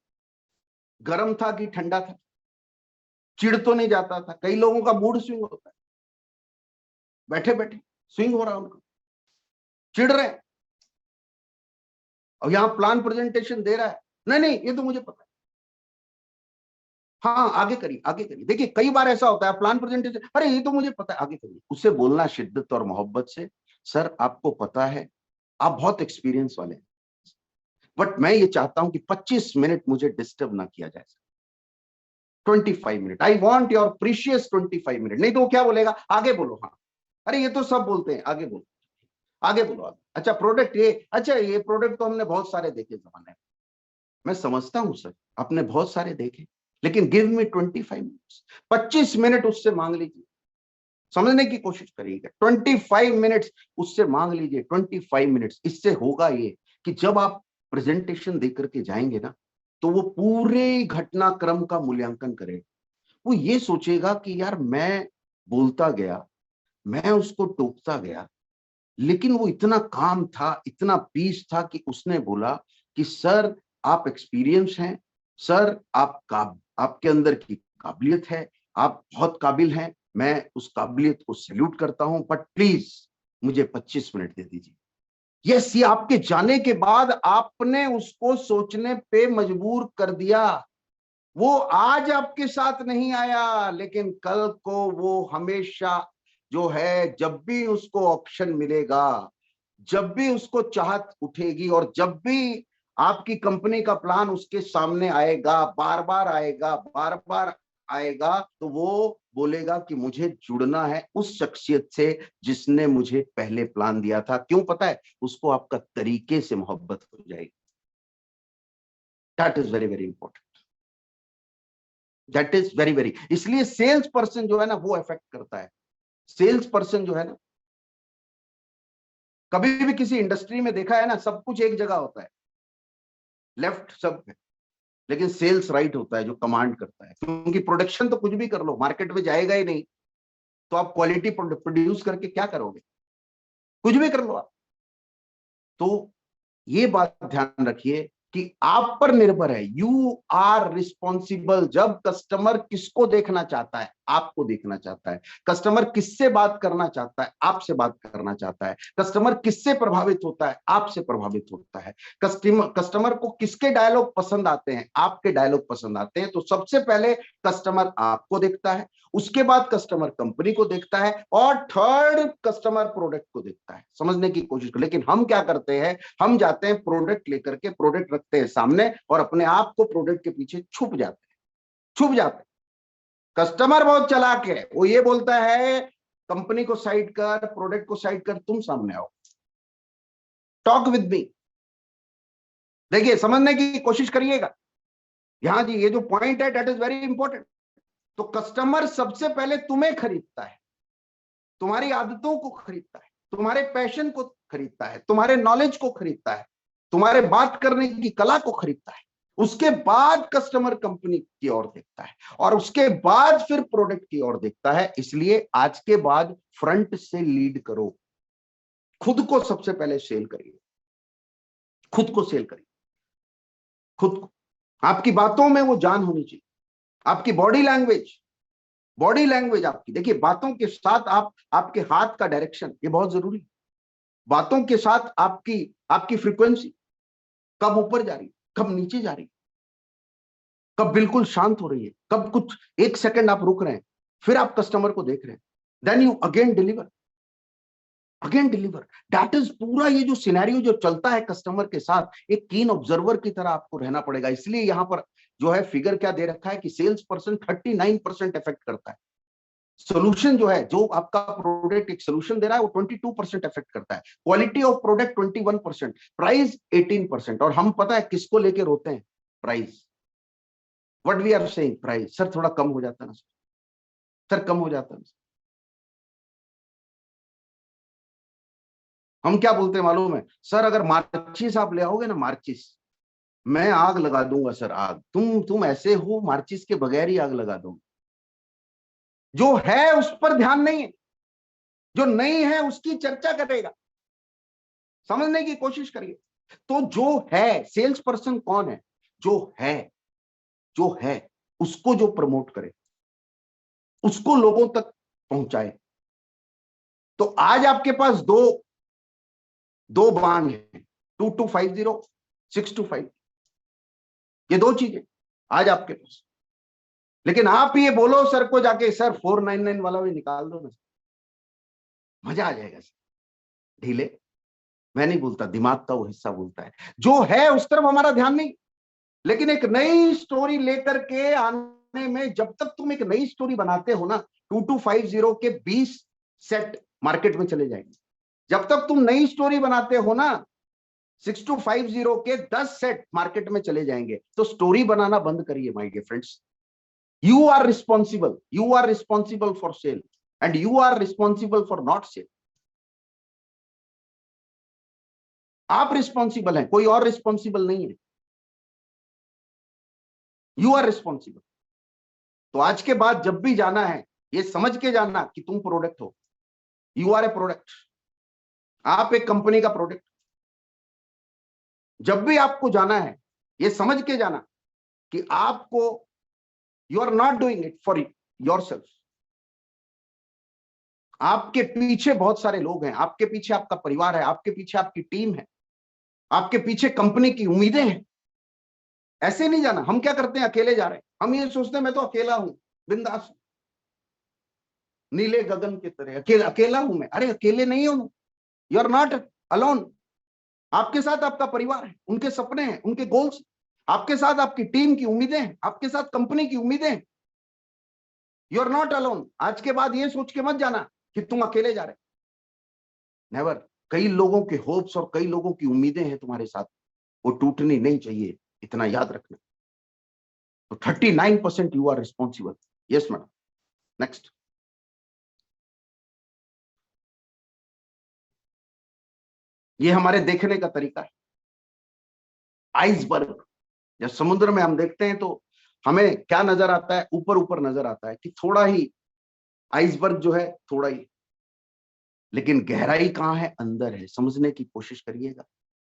गर्म था कि ठंडा था, चिढ़ तो नहीं जाता था। कई लोगों का मूड स्विंग होता है, बैठे बैठे स्विंग हो रहा है उनका, चिढ़ रहे हैं, और यहां प्लान प्रेजेंटेशन दे रहा है, नहीं नहीं ये तो मुझे पता है, हाँ आगे करिए आगे करिए। देखिए कई बार ऐसा होता है, प्लान प्रेजेंटेशन, अरे ये तो मुझे पता है, आगे करिए। उससे बोलना शिद्दत और मोहब्बत से, सर आपको पता है, आप बहुत एक्सपीरियंस वाले हैं, बट मैं ये चाहता हूं कि 25 मिनट मुझे डिस्टर्ब ना किया जाए, 25 minute, I want your precious 25 minute. नहीं तो वो क्या बोलेगा, आगे बोलो, हाँ अरे ये तो सब बोलते हैं, आगे बोलो, आगे बोलो आगे। अच्छा प्रोडक्ट ये, अच्छा ये प्रोडक्ट तो हमने बहुत सारे देखे जमाने में, मैं समझता हूं सर आपने बहुत सारे देखे, लेकिन गिव मी 25 मिनट्स, 25 मिनट उससे मांग लीजिए, समझने की कोशिश करिएगा। 25 मिनट्स उससे मांग लीजिए, 25 मिनट्स। इससे होगा ये कि जब आप प्रेजेंटेशन देकर के जाएंगे ना, तो वो पूरे घटनाक्रम का मूल्यांकन करेगा। वो ये सोचेगा कि यार मैं बोलता गया, मैं उसको टोकता गया, लेकिन वो इतना काम था, इतना पीस था कि उसने बोला कि सर आप एक्सपीरियंस हैं, सर आपके अंदर की काबिलियत है, आप बहुत काबिल हैं, मैं उस काबिलियत को सैल्यूट करता हूं, बट प्लीज मुझे 25 मिनट दे दीजिए। यस, ये आपके जाने के बाद आपने उसको सोचने पे मजबूर कर दिया। वो आज आपके साथ नहीं आया, लेकिन कल को वो हमेशा जो है, जब भी उसको ऑप्शन मिलेगा, जब भी उसको चाहत उठेगी, और जब भी आपकी कंपनी का प्लान उसके सामने आएगा, बार बार आएगा, बार बार आएगा, तो वो बोलेगा कि मुझे जुड़ना है उस शख्सियत से जिसने मुझे पहले प्लान दिया था। क्यों पता है, उसको आपका तरीके से मोहब्बत हो जाएगी। That is very very important, that is very very. इसलिए सेल्स पर्सन जो है ना, वो इफेक्ट करता है। सेल्स पर्सन जो है ना, कभी भी किसी इंडस्ट्री में देखा है ना, सब कुछ एक जगह होता है, लेफ्ट सब है, लेकिन सेल्स राइट होता है जो कमांड करता है। क्योंकि प्रोडक्शन तो कुछ भी कर लो, मार्केट में जाएगा ही नहीं, तो आप क्वालिटी प्रोड्यूस करके क्या करोगे, कुछ भी कर लो आप। तो ये बात ध्यान रखिए कि आप पर निर्भर है, यू आर रिस्पॉन्सिबल। जब कस्टमर किसको देखना चाहता है, आपको देखना चाहता है। कस्टमर किससे बात करना चाहता है? आपसे बात करना चाहता है। कस्टमर किससे प्रभावित होता है? आपसे प्रभावित होता है। कस्टमर को किसके डायलॉग पसंद आते हैं? आपके डायलॉग पसंद आते हैं। तो सबसे पहले कस्टमर आपको देखता है, उसके बाद कस्टमर कंपनी को देखता है, और थर्ड कस्टमर प्रोडक्ट को देखता है। समझने की कोशिश करो। लेकिन हम क्या करते हैं, हम जाते हैं प्रोडक्ट लेकर के, प्रोडक्ट रखते हैं सामने और अपने आप को प्रोडक्ट के पीछे छुप जाते हैं, छुप जाते हैं। कस्टमर बहुत चालाक है, वो ये बोलता है कंपनी को साइड कर, प्रोडक्ट को साइड कर, तुम सामने आओ, टॉक विद मी। देखिए, समझने की कोशिश करिएगा यहां जी, ये जो पॉइंट है दैट इज वेरी इंपॉर्टेंट। तो कस्टमर सबसे पहले तुम्हें खरीदता है, तुम्हारी आदतों को खरीदता है, तुम्हारे पैशन को खरीदता है, तुम्हारे नॉलेज को खरीदता है, तुम्हारे बात करने की कला को खरीदता है। उसके बाद कस्टमर कंपनी की ओर देखता है, और उसके बाद फिर प्रोडक्ट की ओर देखता है। इसलिए आज के बाद फ्रंट से लीड करो, खुद को सबसे पहले सेल करिए, खुद को सेल करिए, खुद को। आपकी बातों में वो जान होनी चाहिए, आपकी बॉडी लैंग्वेज, बॉडी लैंग्वेज आपकी। देखिए, बातों के साथ आपके हाथ का डायरेक्शन ये बहुत जरूरी है। बातों के साथ आपकी आपकी फ्रीक्वेंसी कब ऊपर जा रही है, कब नीचे जा रही है, कब बिल्कुल शांत हो रही है, कब कुछ एक सेकंड आप रुक रहे हैं, फिर आप कस्टमर को देख रहे हैं, then you again deliver, again deliver. That is पूरा ये जो सिनेरियो जो चलता है कस्टमर के साथ, एक कीन ऑब्जर्वर की तरह आपको रहना पड़ेगा। इसलिए यहां पर जो है फिगर क्या दे रखा है कि सेल्स पर्सन 39% इफेक्ट करता है। सोल्यूशन जो है, जो आपका प्रोडक्ट एक सोल्यूशन दे रहा है, वो 22% इफेक्ट करता है। Quality of product 21%, price 18%। और हम पता है किसको लेके रोते हैं? Price. What we are saying, price. Sir थोड़ा कम हो जाता है ना सर, कम हो जाता है। हम क्या बोलते हैं मालूम है? सर अगर मार्चिस आप ले आओगे ना, मार्चिस, मैं आग लगा दूंगा सर, आग। तुम ऐसे हो, मार्चिस के बगैर ही आग लगा दो। जो है उस पर ध्यान नहीं है, जो नहीं है उसकी चर्चा करेगा। समझने की कोशिश करिए। तो जो है, सेल्स पर्सन कौन है? जो है, जो है उसको जो प्रमोट करे, उसको लोगों तक पहुंचाए। तो आज आपके पास दो दो बाण है, 2250, 625, ये दो चीजें आज आपके पास। लेकिन आप ये बोलो सर को जाके, सर 499 वाला भी निकाल दो ना, मजा आ जाएगा सर। ढीले मैं नहीं बोलता, दिमाग का वो हिस्सा बोलता है। जो है उस तरफ हमारा ध्यान नहीं। लेकिन एक नई स्टोरी लेकर के आने में, जब तक तुम एक नई स्टोरी बनाते हो ना, 2250 के 20 सेट मार्केट में चले जाएंगे। जब तक तुम नई स्टोरी बनाते हो ना, 6250 के 10 सेट मार्केट में चले जाएंगे। तो स्टोरी बनाना बंद करिए my dear friends. You are responsible for sale, and you are responsible for not sale. आप रिस्पॉन्सिबल हैं, कोई और रिस्पॉन्सिबल नहीं है। You are responsible. तो आज के बाद जब भी जाना है, ये समझ के जाना कि तुम प्रोडक्ट हो, यू आर ए प्रोडक्ट। आप एक कंपनी का प्रोडक्ट। जब भी आपको जाना है, ये समझ के जाना कि आपको, you are not doing it for yourself. आपके पीछे बहुत सारे लोग हैं, आपके पीछे आपका परिवार है, आपके पीछे आपकी टीम है, आपके पीछे कंपनी की उम्मीदें हैं। ऐसे नहीं जाना। हम क्या करते हैं, अकेले जा रहे हैं। हम ये सोचते हैं मैं तो अकेला हूं, बिंदास, नीले गगन की तरह अकेला हूं मैं। अरे अकेले नहीं हो, यू आर नॉट अलोन। आपके साथ आपका परिवार है, उनके सपने हैं, उनके गोल्स, आपके साथ आपकी टीम की उम्मीदें हैं, आपके साथ कंपनी की उम्मीदें हैं। You are not alone. आज के बाद ये सोच के मत जाना कि तुम अकेले जा रहे। नेवर। कई लोगों के होप्स और कई लोगों की उम्मीदें हैं तुम्हारे साथ, वो टूटनी नहीं चाहिए, इतना याद रखना। तो 39% you are responsible. Yes madam, next. ये हमारे देखने का तरीका है। आइसबर्ग, जब समुद्र में हम देखते हैं तो हमें क्या नजर आता है? ऊपर ऊपर नजर आता है कि थोड़ा ही आइसबर्ग जो है, थोड़ा ही, लेकिन गहराई कहां है? अंदर है। समझने की कोशिश करिएगा।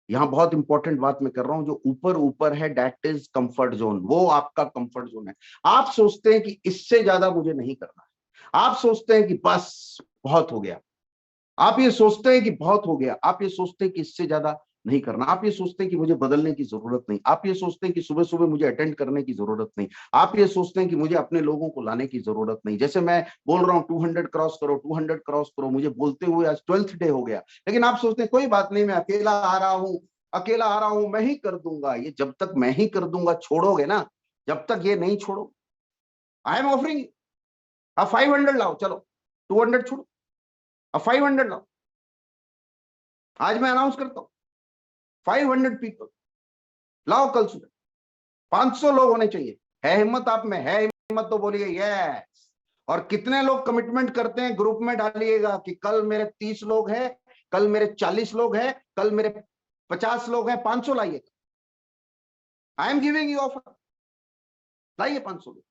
यहां बहुत इंपॉर्टेंट बात मैं कर रहा हूं। जो ऊपर ऊपर है दैट इज कंफर्ट जोन, वो आपका कंफर्ट जोन है। आप सोचते हैं कि इससे ज्यादा मुझे नहीं करना है, आप सोचते हैं कि बस बहुत हो गया, आप ये सोचते हैं कि बहुत हो गया, आप ये सोचते हैं कि इससे ज्यादा नहीं करना, आप ये सोचते हैं कि मुझे बदलने की जरूरत नहीं, आप ये सोचते हैं कि सुबह सुबह मुझे अटेंड करने की जरूरत नहीं, आप ये सोचते हैं कि मुझे अपने लोगों को लाने की जरूरत नहीं। जैसे मैं बोल रहा हूँ 200 क्रॉस करो, 200 क्रॉस करो, मुझे बोलते हुए आज 12th डे हो गया, लेकिन आप सोचते हैं कोई बात नहीं, मैं अकेला आ रहा हूँ, अकेला आ रहा हूं, मैं ही कर दूंगा। ये जब तक मैं ही कर दूंगा छोड़ोगे ना, जब तक ये नहीं छोड़ो, आई एम ऑफरिंग, अब 500 लाओ, चलो 200 छोड़ो, अब 500 लाओ। आज मैं अनाउंस करता हूं 500 पीपल लाओ, कल सुबह 500 लोग होने चाहिए। है हिम्मत आप में? है हिम्मत तो बोलिए यस। और कितने लोग कमिटमेंट करते हैं ग्रुप में डालिएगा कि कल मेरे 30 लोग हैं, कल मेरे 40 लोग हैं, कल मेरे 50 लोग हैं, 500 लाइएगा। I am giving you offer, लाइए 500 लोग,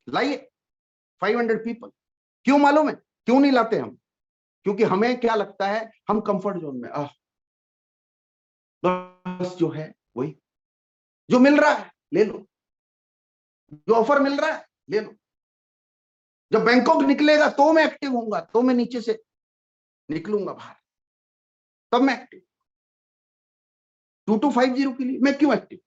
लाइए 500 पीपल। क्यों मालूम है क्यों नहीं लाते हम? क्योंकि हमें क्या लगता है, हम कंफर्ट जोन में, बस जो है वही, जो मिल रहा है ले लो, जो ऑफर मिल रहा है ले लो। जब बैंकॉक निकलेगा तो मैं एक्टिव होऊंगा, तो मैं नीचे से निकलूंगा बाहर, तब मैं एक्टिव। 2250 के लिए मैं क्यों एक्टिव?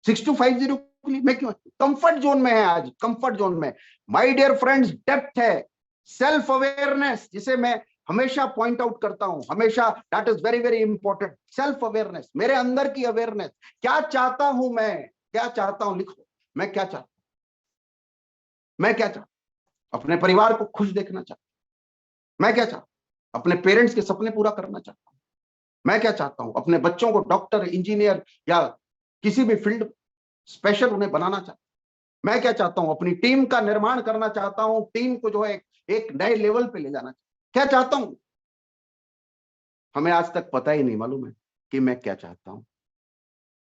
6250 के लिए मैं क्यों एक्टिव? कंफर्ट जोन में है आज, कंफर्ट जोन में। माय डियर फ्रेंड्स, डेप्थ है, सेल्फ अवेयरनेस, जिसे मैं हमेशा पॉइंट आउट करता हूं, हमेशा, that is very very important. Self awareness, मेरे अंदर की अवेयरनेस, क्या चाहता हूं मैं, क्या चाहता हूं, लिखो, मैं क्या चाहता हूं, मैं क्या चाहता हूं? अपने परिवार को खुश देखना चाहता हूं, मैं क्या चाहता हूं? अपने पेरेंट्स के सपने पूरा करना चाहता हूं, मैं क्या चाहता हूं? अपने बच्चों को डॉक्टर, इंजीनियर या किसी भी फील्ड स्पेशल उन्हें बनाना चाहता हूं, मैं क्या चाहता हूं? अपनी टीम का निर्माण करना चाहता हूं, टीम को जो है एक नए लेवल पे ले जाना चाहता हूं, क्या चाहता हूं? हमें आज तक पता ही नहीं मालूम है कि मैं क्या चाहता हूं।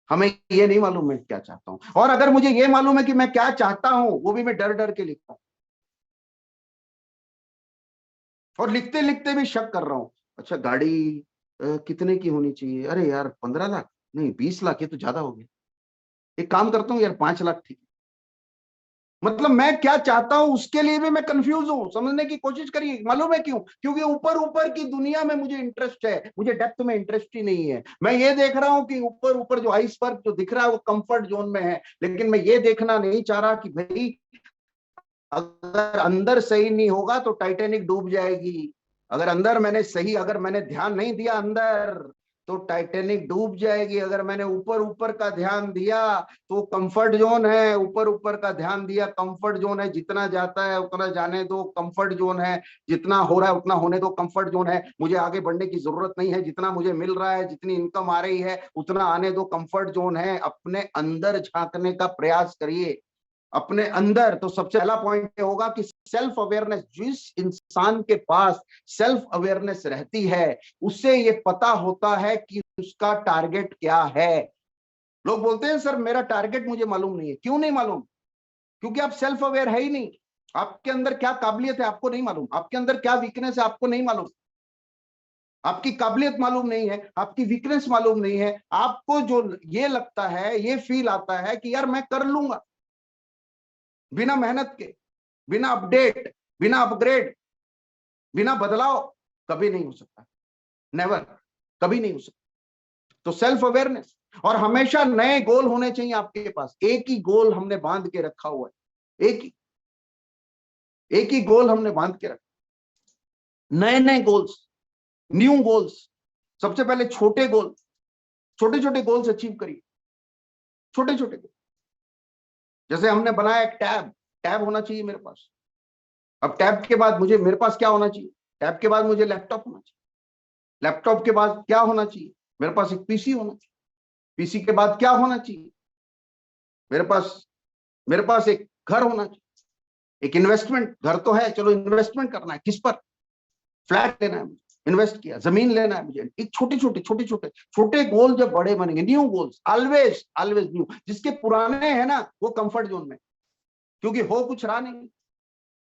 हमें ये नहीं मालूम मैं क्या चाहता हूं, और अगर मुझे ये मालूम है कि मैं क्या चाहता हूं, वो भी मैं डर डर के लिखता हूं, और लिखते लिखते भी शक कर रहा हूं। अच्छा गाड़ी कितने की होनी चाहिए? अरे यार 15 लाख नहीं, 20 लाख, ये तो ज्यादा हो गया। एक काम करता हूँ यार, 5 लाख ठीक है। मतलब मैं क्या चाहता हूं उसके लिए भी मैं कंफ्यूज हूं। समझने की कोशिश करिए, मालूम है क्यों? क्योंकि ऊपर ऊपर की दुनिया में मुझे इंटरेस्ट है, मुझे डेप्थ में इंटरेस्ट ही नहीं है। मैं ये देख रहा हूं कि ऊपर ऊपर जो आइसबर्ग जो दिख रहा है वो कंफर्ट जोन में है, लेकिन मैं ये देखना नहीं चाह रहा कि भाई अगर अंदर सही नहीं होगा तो टाइटैनिक डूब जाएगी। अगर अंदर मैंने सही, अगर मैंने ध्यान नहीं दिया अंदर, तो टाइटैनिक डूब जाएगी। अगर मैंने ऊपर ऊपर का ध्यान दिया तो कंफर्ट जोन है, ऊपर ऊपर का ध्यान दिया, कंफर्ट जोन है, जितना जाता है उतना जाने दो, कंफर्ट जोन है, जितना हो रहा है उतना होने दो, कंफर्ट जोन है। मुझे आगे बढ़ने की जरूरत नहीं है, जितना मुझे मिल रहा है, जितनी इनकम आ रही है उतना आने दो, कंफर्ट जोन है। अपने अंदर झांकने का प्रयास करिए, अपने अंदर। तो सबसे पहला पॉइंट ये होगा कि सेल्फ अवेयरनेस, जिस इंसान के पास सेल्फ अवेयरनेस रहती है उससे ये पता होता है कि उसका टारगेट क्या है। लोग बोलते हैं सर मेरा टारगेट मुझे मालूम नहीं है। क्यों नहीं मालूम? क्योंकि आप सेल्फ अवेयर है ही नहीं। आपके अंदर क्या काबिलियत है आपको नहीं मालूम, आपके अंदर क्या वीकनेस है आपको नहीं मालूम, आपकी काबिलियत मालूम नहीं है, आपकी वीकनेस मालूम नहीं है। आपको जो ये लगता है, ये फील आता है कि यार मैं कर लूंगा, बिना मेहनत के, बिना अपडेट, बिना अपग्रेड, बिना बदलाव कभी नहीं हो सकता, नेवर, कभी नहीं हो सकता। तो सेल्फ अवेयरनेस, और हमेशा नए गोल होने चाहिए आपके पास। एक ही गोल हमने बांध के रखा हुआ है, एक ही गोल हमने बांध के रखा। नए नए गोल्स, न्यू गोल्स। सबसे पहले छोटे गोल, छोटे छोटे गोल्स अचीव करिए, छोटे छोटे गोल। जैसे हमने बनाया एक टैब, टैब होना चाहिए मेरे पास। अब टैब के बाद मुझे, मेरे पास क्या होना चाहिए? टैब के बाद मुझे लैपटॉप होना चाहिए। लैपटॉप के बाद क्या होना चाहिए? मेरे पास एक पीसी होना चाहिए। पीसी के बाद क्या होना चाहिए? मेरे पास मेरे पास एक घर होना चाहिए। एक इन्वेस्टमेंट, घर तो है, चलो इन्वेस्टमेंट करना है, किस पर? फ्लैट लेना है मुझे, इन्वेस्ट किया, जमीन लेना है मुझे। एक छोटे छोटे छोटे छोटे छोटे गोल जब बड़े बनेंगे, new goals, always always new. जिसके पुराने हैं ना वो कंफर्ट जोन में, क्योंकि हो कुछ रहा नहीं,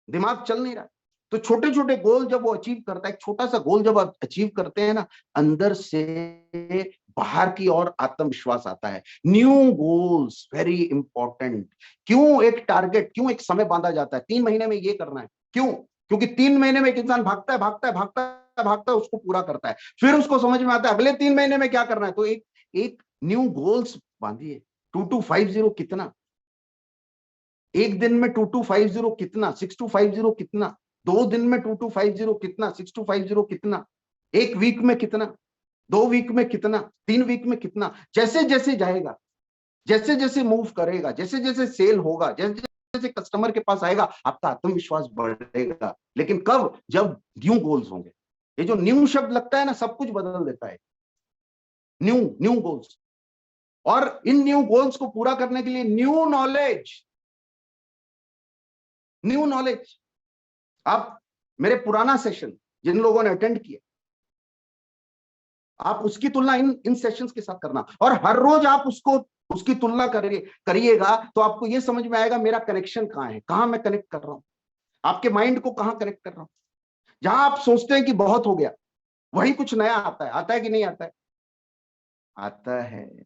दिमाग चल नहीं रहा। तो छोटे छोटे गोल जब वो अचीव करता है, एक छोटा सा गोल जब आप अचीव करते हैं ना, अंदर से बाहर की ओर आत्मविश्वास आता है। New goals very important. क्यों एक टारगेट, क्यों एक समय बांधा जाता है 3 महीने में ये करना है? क्यों? क्योंकि 3 महीने में एक इंसान भागता है भागता है भागता है भागता है, उसको पूरा करता है, फिर उसको समझ में आता है अगले 3 महीने में क्या करना है। तो एक न्यू गोल्स बांधिए। 2250 कितना? एक दिन में 2250 कितना? 6250 कितना? 2 दिन में 2250 कितना? 6250 कितना? 1 वीक में कितना? 2 वीक में कितना? 3 वीक में कितना? जैसे जैसे जाएगा, जैसे जैसे मूव करेगा, जैसे जैसे सेल होगा, जैसे जैसे कस्टमर के पास आएगा, आपका आत्मविश्वास बढ़ेगा। लेकिन कब? जब न्यू गोल्स होंगे। ये जो न्यू शब्द लगता है ना, सब कुछ बदल देता है। न्यू न्यू गोल्स, और इन न्यू गोल्स को पूरा करने के लिए न्यू नॉलेज। New knowledge. आप मेरे पुराना सेशन जिन लोगों ने अटेंड किया, आप उसकी तुलना इन सेशंस के साथ करना, और हर रोज आप उसकी तुलना करिएगा, तो आपको यह समझ में आएगा मेरा कनेक्शन कहां है, कहां मैं कनेक्ट कर रहा हूं, आपके माइंड को कहां कनेक्ट कर रहा हूं। जहां आप सोचते हैं कि बहुत हो गया, वही कुछ नया आता है कि नहीं आता है? आता है,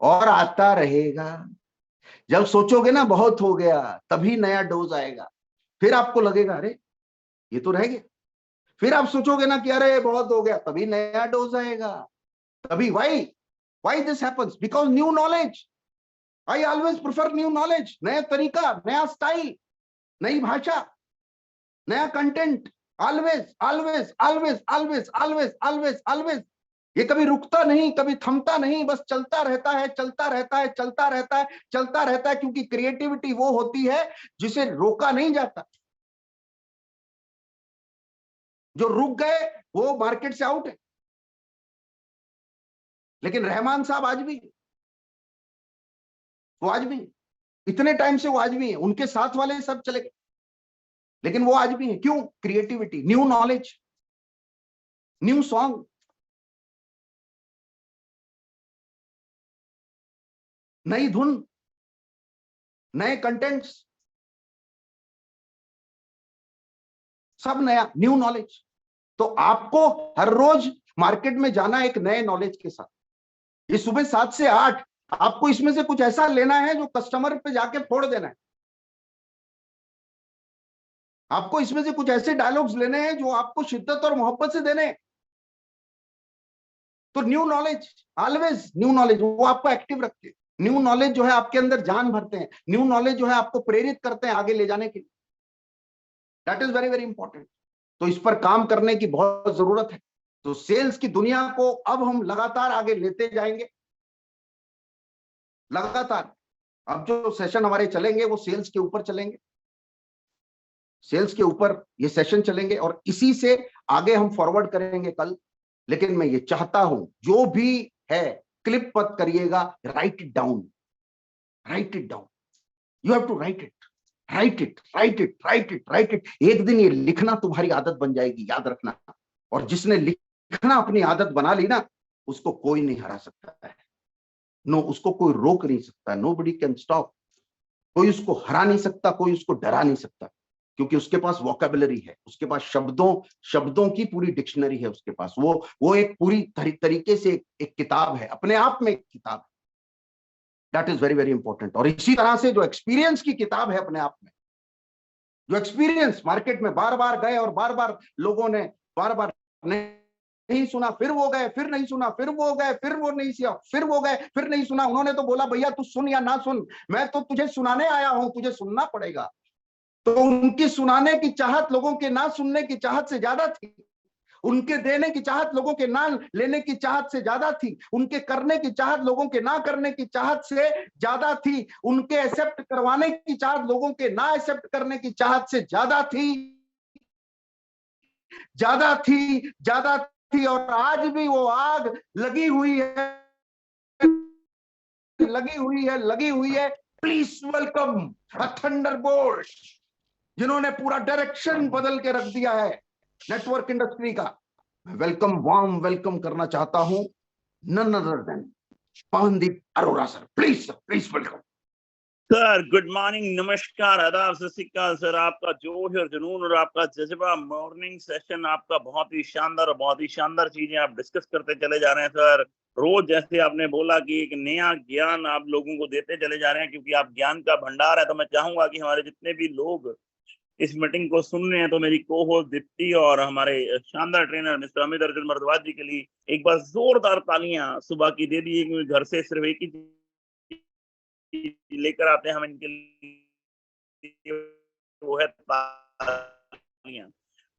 और आता रहेगा। जब सोचोगे ना बहुत हो गया, तभी नया डोज आएगा। फिर आपको लगेगा अरे ये तो रह गया। फिर आप सोचोगे ना कि अरे बहुत हो गया, तभी नया डोज आएगा। तभी why this happens? Because new knowledge. I always prefer new knowledge. नया तरीका, नया स्टाइल, नई भाषा, नया content. Always always always always always always always. ये कभी रुकता नहीं, कभी थमता नहीं, बस चलता रहता है, चलता रहता है, चलता रहता है, चलता रहता है। क्योंकि क्रिएटिविटी वो होती है जिसे रोका नहीं जाता। जो रुक गए वो मार्केट से आउट है। लेकिन रहमान साहब आज भी, वो आज भी, इतने टाइम से वो आज भी है। उनके साथ वाले सब चले गए, लेकिन वो आज भी है। क्यों? Creativity, new knowledge, new song, नई धुन, नए कंटेंट्स, सब नया, न्यू नॉलेज। तो आपको हर रोज मार्केट में जाना एक नए नॉलेज के साथ। ये सुबह 7 से 8 आपको इसमें से कुछ ऐसा लेना है जो कस्टमर पे जाके फोड़ देना है। आपको इसमें से कुछ ऐसे डायलॉग्स लेने हैं जो आपको शिद्दत और मोहब्बत से देने हैं। तो new knowledge, always new knowledge, वो आपको एक्टिव रखते हैं। न्यू नॉलेज जो है आपके अंदर जान भरते हैं। न्यू नॉलेज जो है आपको प्रेरित करते हैं आगे ले जाने के लिए। That is very very important. तो इस पर काम करने की बहुत जरूरत है। तो सेल्स की दुनिया को अब हम लगातार आगे लेते जाएंगे, लगातार। अब जो सेशन हमारे चलेंगे वो सेल्स के ऊपर चलेंगे, सेल्स के ऊपर ये सेशन चलेंगे, और इसी से आगे हम फॉरवर्ड करेंगे कल। लेकिन मैं ये चाहता हूं जो भी है क्लिप मत करिएगा, write it down, write it down. You have to write it, write it, write it, write it, write it. एक दिन ये लिखना तुम्हारी आदत बन जाएगी, याद रखना। और जिसने लिखना अपनी आदत बना ली ना, उसको कोई नहीं हरा सकता है। नो, उसको कोई रोक नहीं सकता। Nobody can stop. कोई उसको हरा नहीं सकता, कोई उसको डरा नहीं सकता, क्योंकि उसके पास वोकैबुलरी है, उसके पास शब्दों की पूरी डिक्शनरी है उसके पास। वो एक पूरी तरीके से एक किताब है, अपने आप में एक किताब है। That is very very important. और इसी तरह से जो एक्सपीरियंस की किताब है अपने आप में, जो एक्सपीरियंस मार्केट में बार बार गए और बार बार लोगों ने बार बार नहीं सुना, फिर वो गए, फिर नहीं सुना, फिर वो गए, फिर वो नहीं सुना, फिर वो गए, फिर नहीं सुना। उन्होंने तो बोला भैया तू सुन या ना सुन, मैं तो तुझे सुनाने आया हूं, तुझे सुनना पड़ेगा। तो उनकी सुनाने की चाहत लोगों के ना सुनने की चाहत से ज्यादा थी। उनके देने की चाहत लोगों के ना लेने की चाहत से ज्यादा थी। उनके करने की चाहत लोगों के ना करने की चाहत से ज्यादा थी। उनके एक्सेप्ट करवाने की चाहत लोगों के ना एक्सेप्ट करने की चाहत से ज्यादा थी, ज्यादा थी, ज्यादा थी। और आज भी वो आग लगी हुई है, लगी हुई है, लगी हुई है। प्लीज वेलकम अ थंडरबोल्ट, जिन्होंने पूरा डायरेक्शन बदल के रख दिया है नेटवर्क इंडस्ट्री का। वेलकम, वार्म वेलकम करना चाहता हूं none other than Pawandeep Arora sir. Please welcome sir. Good morning, नमस्कार, आदाब, सत श्री अकाल सर। आपका जोश और जुनून और आपका जज्बा, मॉर्निंग सेशन आपका बहुत ही शानदार और बहुत ही शानदार चीजें आप डिस्कस करते चले जा रहे हैं सर। रोज जैसे आपने बोला कि एक नया ज्ञान आप लोगों को देते चले जा रहे हैं, क्योंकि आप ज्ञान का भंडार है। तो मैं चाहूंगा कि हमारे जितने भी लोग इस मीटिंग को सुन रहे हैं, तो मेरी को होस्ट दीप्ति और हमारे शानदार ट्रेनर मिस्टर अमित अर्जुन भारद्वाज जी के लिए एक बार जोरदार तालियां सुबह की दे दी। क्योंकि घर से सिर्फ एक ही लेकर आते हैं हम इनके लिए, वो है तालियां।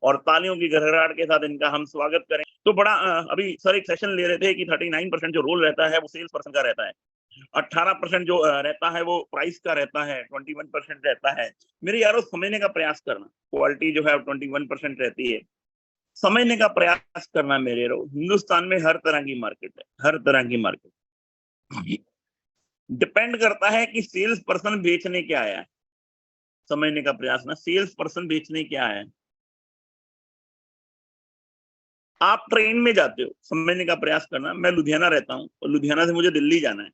और तालियों की गड़गड़ाहट के साथ इनका हम स्वागत करें। तो बड़ा अभी सर एक सेशन ले रहे थे कि 39% जो रोल रहता है वो सेल्स पर्सन का रहता है, 18% जो रहता है वो प्राइस का रहता है, 21% रहता है। मेरे यारों समझने का प्रयास करना, क्वालिटी जो है 21% रहती है। समझने का प्रयास करना मेरे यारों, हिंदुस्तान में हर तरह की मार्केट है, हर तरह की मार्केट। डिपेंड करता है कि सेल्स पर्सन बेचने क्या आया है। समझने का प्रयास ना, सेल्स पर्सन बेचने क्या आया है। आप ट्रेन में जाते हो, समझने का प्रयास करना। मैं लुधियाना रहता हूं और लुधियाना से मुझे दिल्ली जाना है।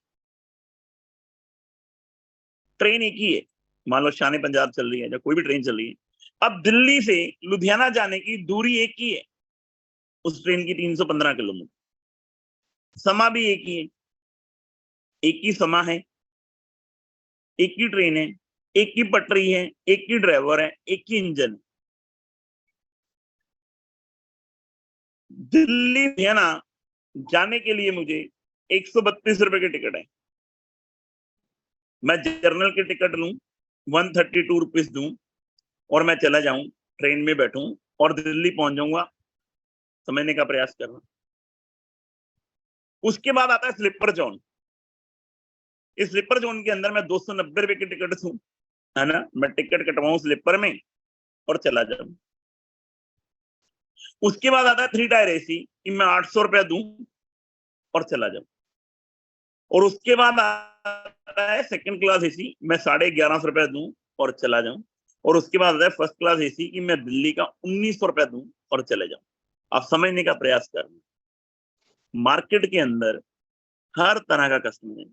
ट्रेन एक ही है, मान लो शान पंजाब चल रही है या कोई भी ट्रेन चल रही है। अब दिल्ली से लुधियाना जाने की दूरी एक ही है, उस ट्रेन की 315 किलोमीटर। समा भी एक ही है, एक ही समा है, एक ही ट्रेन है, एक ही पटरी है, एक ही ड्राइवर है, एक ही इंजन है। दिल्ली लुधियाना जाने के लिए मुझे 132 रुपए की टिकट है। मैं जर्नल की टिकट लूं, 132 रुपीज दूं और मैं चला जाऊं, ट्रेन में बैठूं और दिल्ली पहुंच जाऊंगा। समझने का प्रयास करना। उसके बाद आता है स्लीपर जोन। इस स्लीपर जोन के अंदर मैं 290 रुपए की टिकट दूं, है ना, मैं टिकट कटवाऊं स्लीपर में और चला जाऊं। उसके बाद आता है 3 टायर एसी कि मैं 800 रुपया दूं और चला जाऊं। और उसके बाद आता है सेकंड क्लास एसी, मैं 1150 रुपया दूं और चला जाऊं। और उसके बाद आता है फर्स्ट क्लास एसी कि मैं दिल्ली का 1900 रुपया दूं और चले जाऊं। आप समझने का प्रयास करना, मार्केट के अंदर हर तरह का कस्टमर है,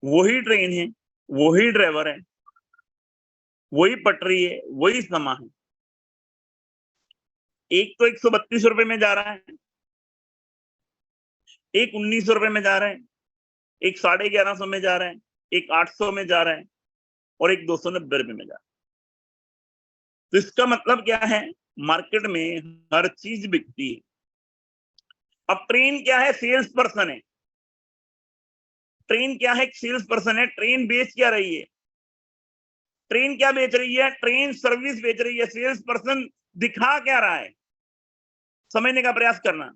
वही ट्रेन है, वही ड्राइवर है, वही पटरी है, वही समा है। एक तो 132 रुपए में जा रहा है, एक 1900 रुपए में जा रहा है, एक 1150 में जा रहा है, एक 800 में जा रहा है और एक 290 रुपए में जा रहा है। तो इसका मतलब क्या है, मार्केट में हर चीज बिकती है। अब ट्रेन क्या है, सेल्स पर्सन है। ट्रेन क्या है, सेल्स पर्सन है। ट्रेन बेच क्या रही है, ट्रेन क्या बेच रही है, ट्रेन सर्विस बेच रही है। सेल्स पर्सन दिखा क्या रहा है, समझने का प्रयास करना।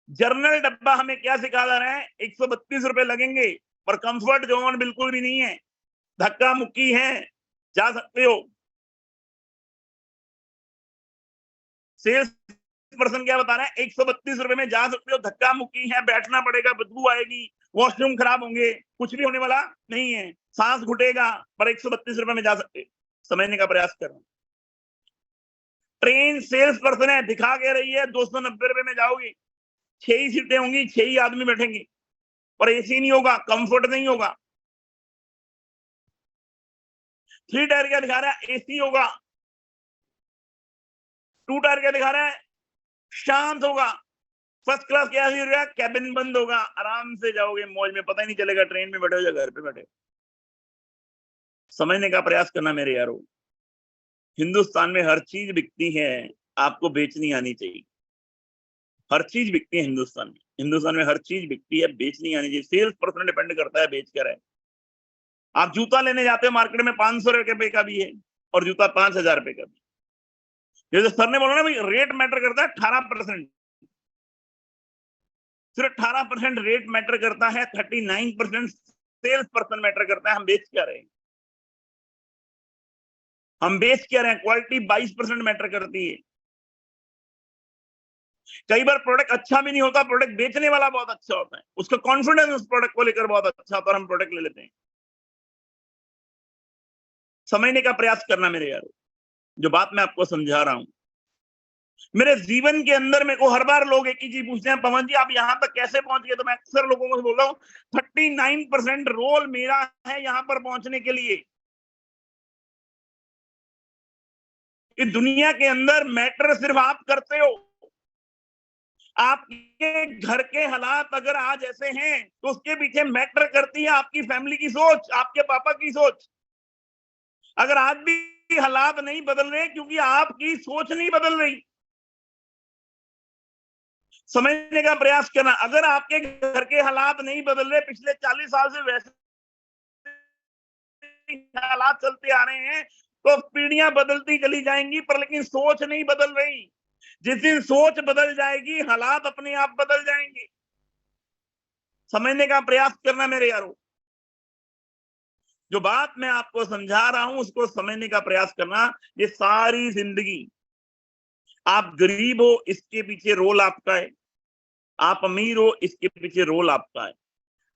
जर्नल डब्बा हमें क्या सिखा रहा है, 132 रुपए लगेंगे पर कंफर्ट जोन बिल्कुल भी नहीं है, धक्का मुक्की है, जा सकते हो। सेल्स पर्सन क्या बता रहा है, 132 रुपए में जा सकते हो, धक्का मुक्की है, बैठना पड़ेगा, बदबू आएगी, वॉशरूम खराब होंगे, कुछ भी होने वाला नहीं है, सांस घुटेगा, पर 132 रुपए में जा सकते। समझने का प्रयास करो। ट्रेन सेल्स पर्सन है, दिखा के रही है 290 रुपए में जाओगी, 6 ही सीटें होंगी, 6 ही आदमी बैठेंगे, पर एसी नहीं होगा, कंफर्ट नहीं होगा। 3 टायर क्या दिखा रहा है, एसी होगा। 2 टायर क्या दिखा रहा है, शांत होगा। फर्स्ट क्लास क्या हो रहा है, कैबिन बंद होगा, आराम से जाओगे मौज में, पता ही नहीं चलेगा ट्रेन में बैठे हो या घर पे बैठे। समझने का प्रयास करना मेरे यारों, हिंदुस्तान में हर चीज बिकती है, आपको बेचनी आनी चाहिए। हर चीज बिकती है हिंदुस्तान में, हिंदुस्तान में हर चीज बिकती है, बेचनी आनी चाहिए। सेल्स पर्सन डिपेंड करता है बेच कर है। आप जूता लेने जाते हो मार्केट में, 500 रुपए का भी है और जूता 5000 रुपए का भी। जैसे सर ने बोला ना भाई, रेट मैटर करता है 18%, सिर्फ 18% रेट मैटर करता है, 39% सेल्स पर्सन मैटर करता है। हम बेच क्या रहे हैं, हम बेच क्या रहे हैं। क्वालिटी 22% मैटर करती है। कई बार प्रोडक्ट अच्छा भी नहीं होता, प्रोडक्ट बेचने वाला बहुत अच्छा होता है, उसका कॉन्फिडेंस उस प्रोडक्ट को लेकर बहुत अच्छा होता है और हम प्रोडक्ट ले लेते हैं। समझने का प्रयास करना मेरे यार, जो बात मैं आपको समझा रहा हूं। मेरे जीवन के अंदर मेरे को हर बार लोग एक ही चीज पूछते हैं, पवन जी आप यहां तक कैसे पहुंच गए। तो मैं अक्सर लोगों को बोल रहा हूँ, 39% रोल मेरा है यहां पर पहुंचने के लिए। इस दुनिया के अंदर मैटर सिर्फ आप करते हो, आपके घर के हालात अगर आज ऐसे हैं तो उसके पीछे मैटर करती है आपकी फैमिली की सोच, आपके पापा की सोच। अगर आज भी हालात नहीं बदल रहे क्योंकि आपकी सोच नहीं बदल रही, समझने का प्रयास करना। अगर आपके घर के हालात नहीं बदल रहे, पिछले 40 साल से वैसे हालात चलते आ रहे हैं, तो पीढ़ियां बदलती चली जाएंगी, पर लेकिन सोच नहीं बदल रही। जिस दिन सोच बदल जाएगी, हालात अपने आप बदल जाएंगे। समझने का प्रयास करना मेरे यारों। जो बात मैं आपको समझा रहा हूं उसको समझने का प्रयास करना। ये सारी जिंदगी, आप गरीब हो इसके पीछे रोल आपका है, आप अमीर हो इसके पीछे रोल आपका है,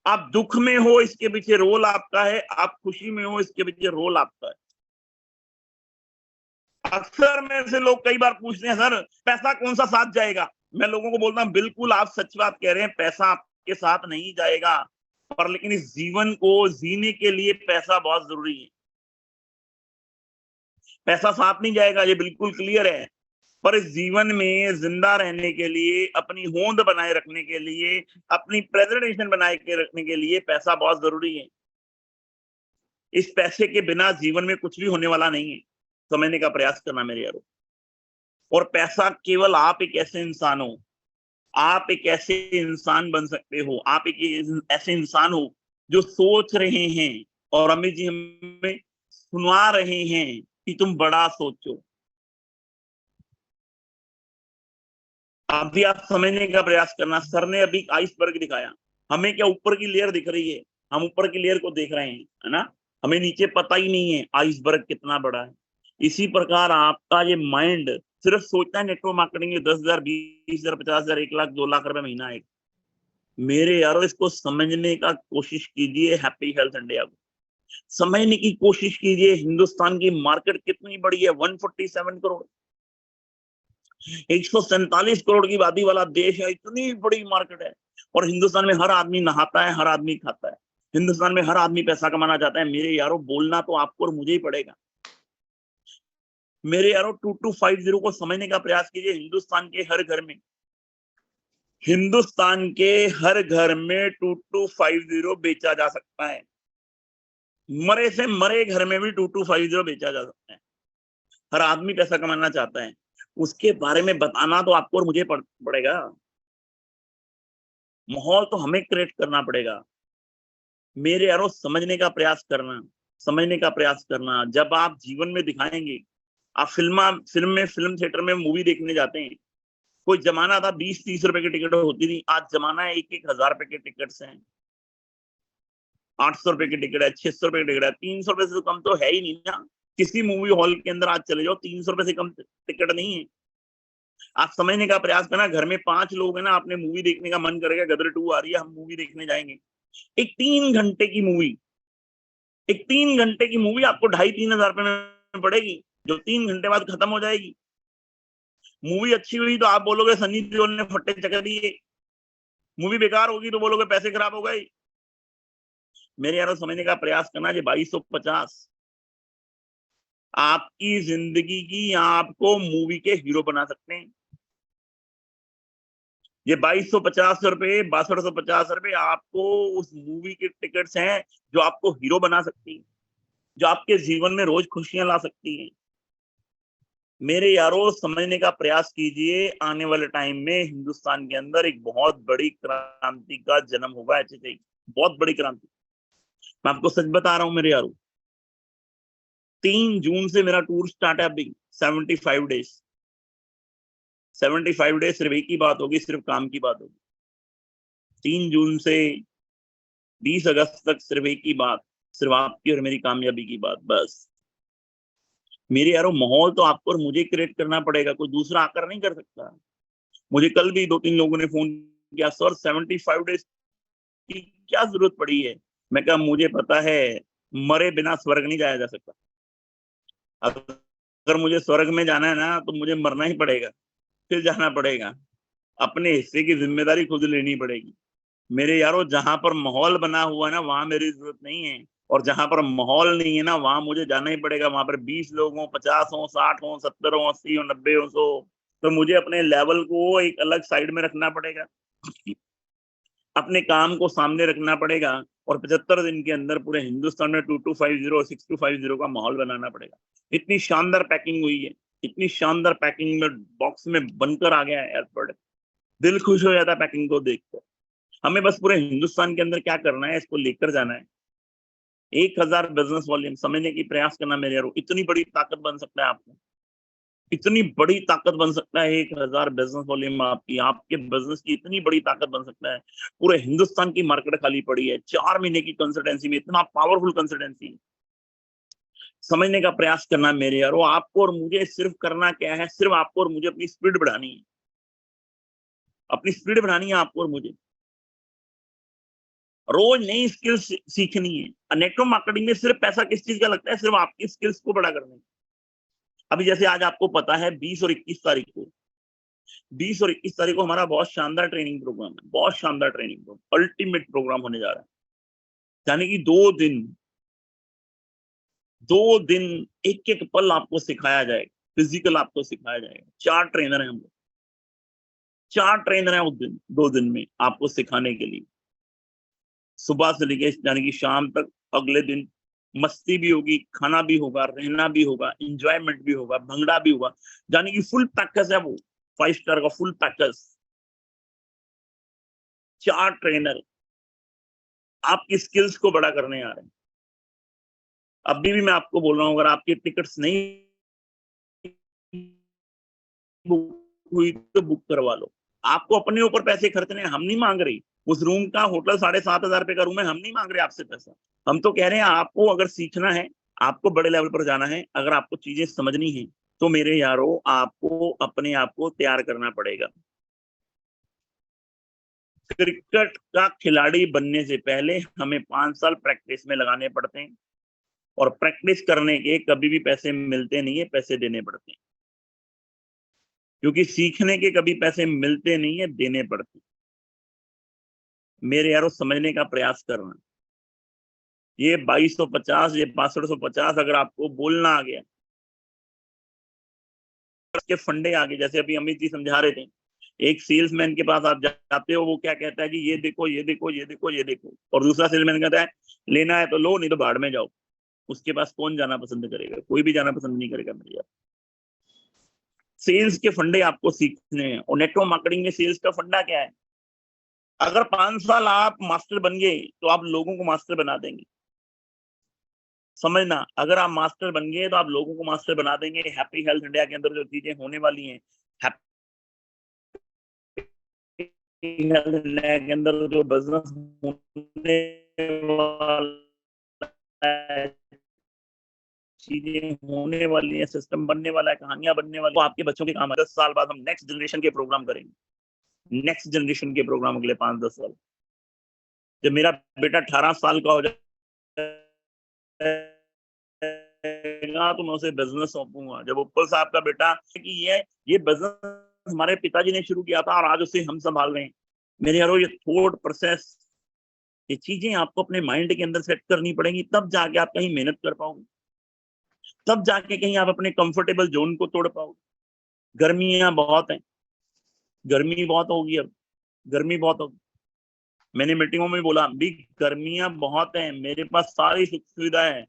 आप दुख में हो इसके पीछे रोल आपका है, आप खुशी में हो इसके पीछे रोल आपका है। अक्सर मेरे से लोग कई बार पूछते हैं, सर पैसा कौन सा साथ जाएगा? मैं लोगों को बोलता हूं, बिल्कुल आप सच बात कह रहे हैं, पैसा आपके साथ नहीं जाएगा, पर लेकिन इस जीवन को जीने के लिए पैसा बहुत जरूरी है। पैसा साथ नहीं जाएगा, ये बिल्कुल क्लियर है, पर इस जीवन में जिंदा रहने के लिए, अपनी होंद बनाए रखने के लिए, अपनी प्रेजेंटेशन बनाए के रखने के लिए पैसा बहुत जरूरी है। इस पैसे के बिना जीवन में कुछ भी होने वाला नहीं है। समझने का प्रयास करना मेरे यारों। और पैसा केवल आप एक ऐसे इंसान हो, आप एक ऐसे इंसान बन सकते हो, आप एक ऐसे इंसान हो जो सोच रहे हैं और अमित जी हमें सुनवा रहे हैं कि तुम बड़ा सोचो। अभी आप समझने का प्रयास करना। सर ने अभी आइसबर्ग दिखाया, हमें क्या ऊपर की लेयर दिख रही है, हम ऊपर की लेयर को देख रहे हैं, है ना, हमें नीचे पता ही नहीं है आइसबर्ग कितना बड़ा है। इसी प्रकार आपका ये माइंड सिर्फ सोचता है नेटवर्क मार्केटिंग में 10,000, 20,000, 50,000, 1 लाख, 2 लाख रुपए महीना है। मेरे यारों, इसको समझने का कोशिश कीजिए। हैप्पी हेल्थ इंडिया को समझने की कोशिश कीजिए। हिंदुस्तान की मार्केट कितनी बड़ी है, 147 करोड़, 147 करोड़ की आबादी वाला देश है, इतनी बड़ी मार्केट है। और हिंदुस्तान में हर आदमी नहाता है, हर आदमी खाता है, हिंदुस्तान में हर आदमी पैसा कमाना चाहता है। मेरे यारों, बोलना तो आपको और मुझे ही पड़ेगा। मेरे यारों, 2250 को समझने का प्रयास कीजिए। हिंदुस्तान के हर घर में, हिंदुस्तान के हर घर में 2250 बेचा जा सकता है। मरे से मरे घर में भी 2250 बेचा जा सकता है। हर आदमी पैसा कमाना चाहता है, उसके बारे में बताना तो आपको और मुझे पड़ेगा। माहौल तो हमें क्रिएट करना पड़ेगा। मेरे यारों, समझने का प्रयास करना, समझने का प्रयास करना। जब आप जीवन में दिखाएंगे, आप फिल्म थिएटर में मूवी देखने जाते हैं, कोई जमाना था 20-30 रुपए की टिकट होती थी, आज जमाना है 1-1 हजार रुपए के टिकट्स हैं, 800 रुपए की टिकट है, 600 रुपए की टिकट है, 300 रुपए से कम तो है ही नहीं ना। किसी मूवी हॉल के अंदर आज चले जाओ, 300 रुपए से कम टिकट नहीं है। आप समझने का प्रयास करना। घर में 5 लोग हैं ना, आपने मूवी देखने का मन करेगा, गदर 2 आ रही है, हम मूवी देखने जाएंगे। एक 3 घंटे की मूवी, एक 3 घंटे की मूवी आपको 2,500-3 हजार रुपए में पड़ेगी, जो 3 घंटे बाद खत्म हो जाएगी। मूवी अच्छी हुई तो आप बोलोगे सनी देओल ने फट्टे चकर दिए, मूवी बेकार होगी तो बोलोगे पैसे खराब हो गए। मेरे यारों, समझने का प्रयास करना। ये 2250 आपकी जिंदगी की, आपको मूवी के हीरो बना सकते हैं। ये 2250 रुपए, 6250 रुपए आपको उस मूवी के टिकट्स हैं जो आपको हीरो बना सकती है, जो आपके जीवन में रोज खुशियां ला सकती हैं। मेरे यारों, समझने का प्रयास कीजिए। आने वाले टाइम में हिंदुस्तान के अंदर एक बहुत बड़ी क्रांति का जन्म होगा, ऐसे ही बहुत बड़ी क्रांति। मैं आपको सच बता रहा हूं मेरे यारों, 3 जून से मेरा टूर स्टार्ट है अभी, 75 डेज। 75 डेज सिर्फ एक ही बात होगी, सिर्फ काम की बात होगी। 3 जून से 20 अगस्त तक सिर्फ एक ही बात, सिर्फ आपकी और मेरी कामयाबी की बात, बस। मेरे यारों, माहौल तो आपको और मुझे क्रिएट करना पड़ेगा, कोई दूसरा आकर नहीं कर सकता। मुझे कल भी 2-3 लोगों ने फोन किया, सर 75 डेज की क्या जरूरत पड़ी है? मैं कहा, मुझे पता है, मरे बिना स्वर्ग नहीं जाया जा सकता। अगर मुझे स्वर्ग में जाना है ना, तो मुझे मरना ही पड़ेगा, फिर जाना पड़ेगा। अपने हिस्से की जिम्मेदारी खुद लेनी पड़ेगी। मेरे यारों, जहां पर माहौल बना हुआ है ना, वहां मेरी जरूरत नहीं है, और जहां पर माहौल नहीं है ना, वहां मुझे जाना ही पड़ेगा। वहां पर 20 लोग हों, 50 हों, 60 हों, 70 हों, 80 हों, 90 हों, 100, तो मुझे अपने लेवल को एक अलग साइड में रखना पड़ेगा, अपने काम को सामने रखना पड़ेगा और 75 दिन के अंदर पूरे हिंदुस्तान में 2250 6250 का माहौल बनाना पड़ेगा। इतनी शानदार पैकिंग हुई है, इतनी शानदार पैकिंग में बॉक्स में बनकर आ गया है यार प्रोडक्ट, दिल खुश हो जाता है पैकिंग को देखकर। हमें बस पूरे हिंदुस्तान के अंदर क्या करना है, इसको लेकर जाना है। 1000 बिजनेस वॉल्यूम समझने की प्रयास करना मेरे यारों, इतनी बड़ी ताकत बन सकता है आपको, इतनी बड़ी ताकत बन सकता है 1000 बिजनेस वॉल्यूम आपकी, आपके बिजनेस की इतनी बड़ी ताकत बन सकता है। पूरे हिंदुस्तान की मार्केट खाली पड़ी है 4 महीने की कंसल्टेंसी में, इतना पावरफुल कंसल्टेंसी। समझने का प्रयास करना मेरे यारों, आपको और मुझे सिर्फ करना क्या है, सिर्फ आपको और मुझे अपनी स्पीड बढ़ानी है, अपनी स्पीड बढ़ानी है आपको और मुझे। रोज नई स्किल्स सीखनी है। नेटवर्क मार्केटिंग में सिर्फ पैसा किस चीज का लगता है, सिर्फ आपकी स्किल्स को बड़ा करने। अभी जैसे आज आपको पता है 20 और 21 तारीख को, 20 और 21 तारीख को हमारा बहुत शानदार ट्रेनिंग प्रोग्राम है, बहुत शानदार ट्रेनिंग प्रोग्राम, अल्टीमेट प्रोग्राम होने जा रहा है। यानी कि 2 दिन एक एक पल आपको सिखाया जाएगा, फिजिकल आपको सिखाया जाएगा। 4 ट्रेनर हैं हम लोग, 4 ट्रेनर हैं उस दिन, 2 दिन में आपको सिखाने के लिए। सुबह से लेके यानी कि शाम तक, अगले दिन मस्ती भी होगी, खाना भी होगा, रहना भी होगा, एंजॉयमेंट भी होगा, भंगड़ा भी होगा, यानी कि फुल पैकेज है वो, 5 स्टार का फुल पैकेज। 4 ट्रेनर आपकी स्किल्स को बड़ा करने आ रहे हैं। अभी भी मैं आपको बोल रहा हूं, अगर आपकी टिकट्स नहीं बुक हुई तो बुक करवा लो। आपको अपने ऊपर पैसे खर्चने, हम नहीं मांग रही। उस रूम का होटल 7,500 रुपए का रूम है, हम नहीं मांग रहे आपसे पैसा। हम तो कह रहे हैं आपको अगर सीखना है, आपको बड़े लेवल पर जाना है, अगर आपको चीजें समझनी है, तो मेरे यारों आपको अपने आप को तैयार करना पड़ेगा। क्रिकेट का खिलाड़ी बनने से पहले हमें 5 साल प्रैक्टिस में लगाने पड़ते हैं, और प्रैक्टिस करने के कभी भी पैसे मिलते नहीं है, पैसे देने पड़ते हैं। क्योंकि सीखने के कभी पैसे मिलते नहीं है, देने पड़ते हैं। मेरे यारों समझने का प्रयास करना। ये 2250, ये 6250 अगर आपको बोलना आ गया, के फंडे आ गए, जैसे अभी अमित जी समझा रहे थे, एक सेल्समैन के पास आप जाते हो, वो क्या कहता है कि ये देखो ये देखो ये देखो ये देखो, और दूसरा सेल्समैन कहता है लेना है तो लो, नहीं तो बाढ़ में जाओ। उसके पास कौन जाना पसंद करेगा? कोई भी जाना पसंद नहीं करेगा मेरे यार। सेल्स के फंडे आपको सीखने हैं, और नेटवर्क मार्केटिंग में सेल्स का फंडा क्या है? अगर 5 साल आप मास्टर बन गए तो आप लोगों को मास्टर बना देंगे। समझना, अगर आप मास्टर बन गए तो आप लोगों को मास्टर बना देंगे। हैप्पी हेल्थ इंडिया के अंदर जो चीजें होने वाली हैं, हैप्पी हेल्थ इंडिया के अंदर जो बिजनेस होने वाला है, चीजें होने वाली है, सिस्टम बनने वाला है, कहानियां बनने वाली है, तो आपके बच्चों के काम है। 10 साल बाद हम नेक्स्ट जनरेशन के प्रोग्राम करेंगे, नेक्स्ट जनरेशन के प्रोग्राम अगले 5-10 साल। जब मेरा बेटा 18 साल का हो जाएगा तो मैं उसे बिजनेस सौंपूंगा। जब उपल साहब का बेटा कि ये बिजनेस हमारे पिताजी ने शुरू किया था और आज उसे हम संभाल रहे हैं। मेरे यारों, ये थॉट प्रोसेस, ये चीजें आपको अपने माइंड के अंदर सेट करनी पड़ेंगी, तब जाके आप कहीं मेहनत कर पाओगे, तब जाके कहीं आप अपने कंफर्टेबल जोन को तोड़ पाओगे। गर्मियां बहुत हैं, गर्मी बहुत होगी, अब गर्मी बहुत होगी। मैंने मीटिंगों में बोला भी गर्मियां बहुत हैं, मेरे पास सारी सुख सुविधाएं हैं,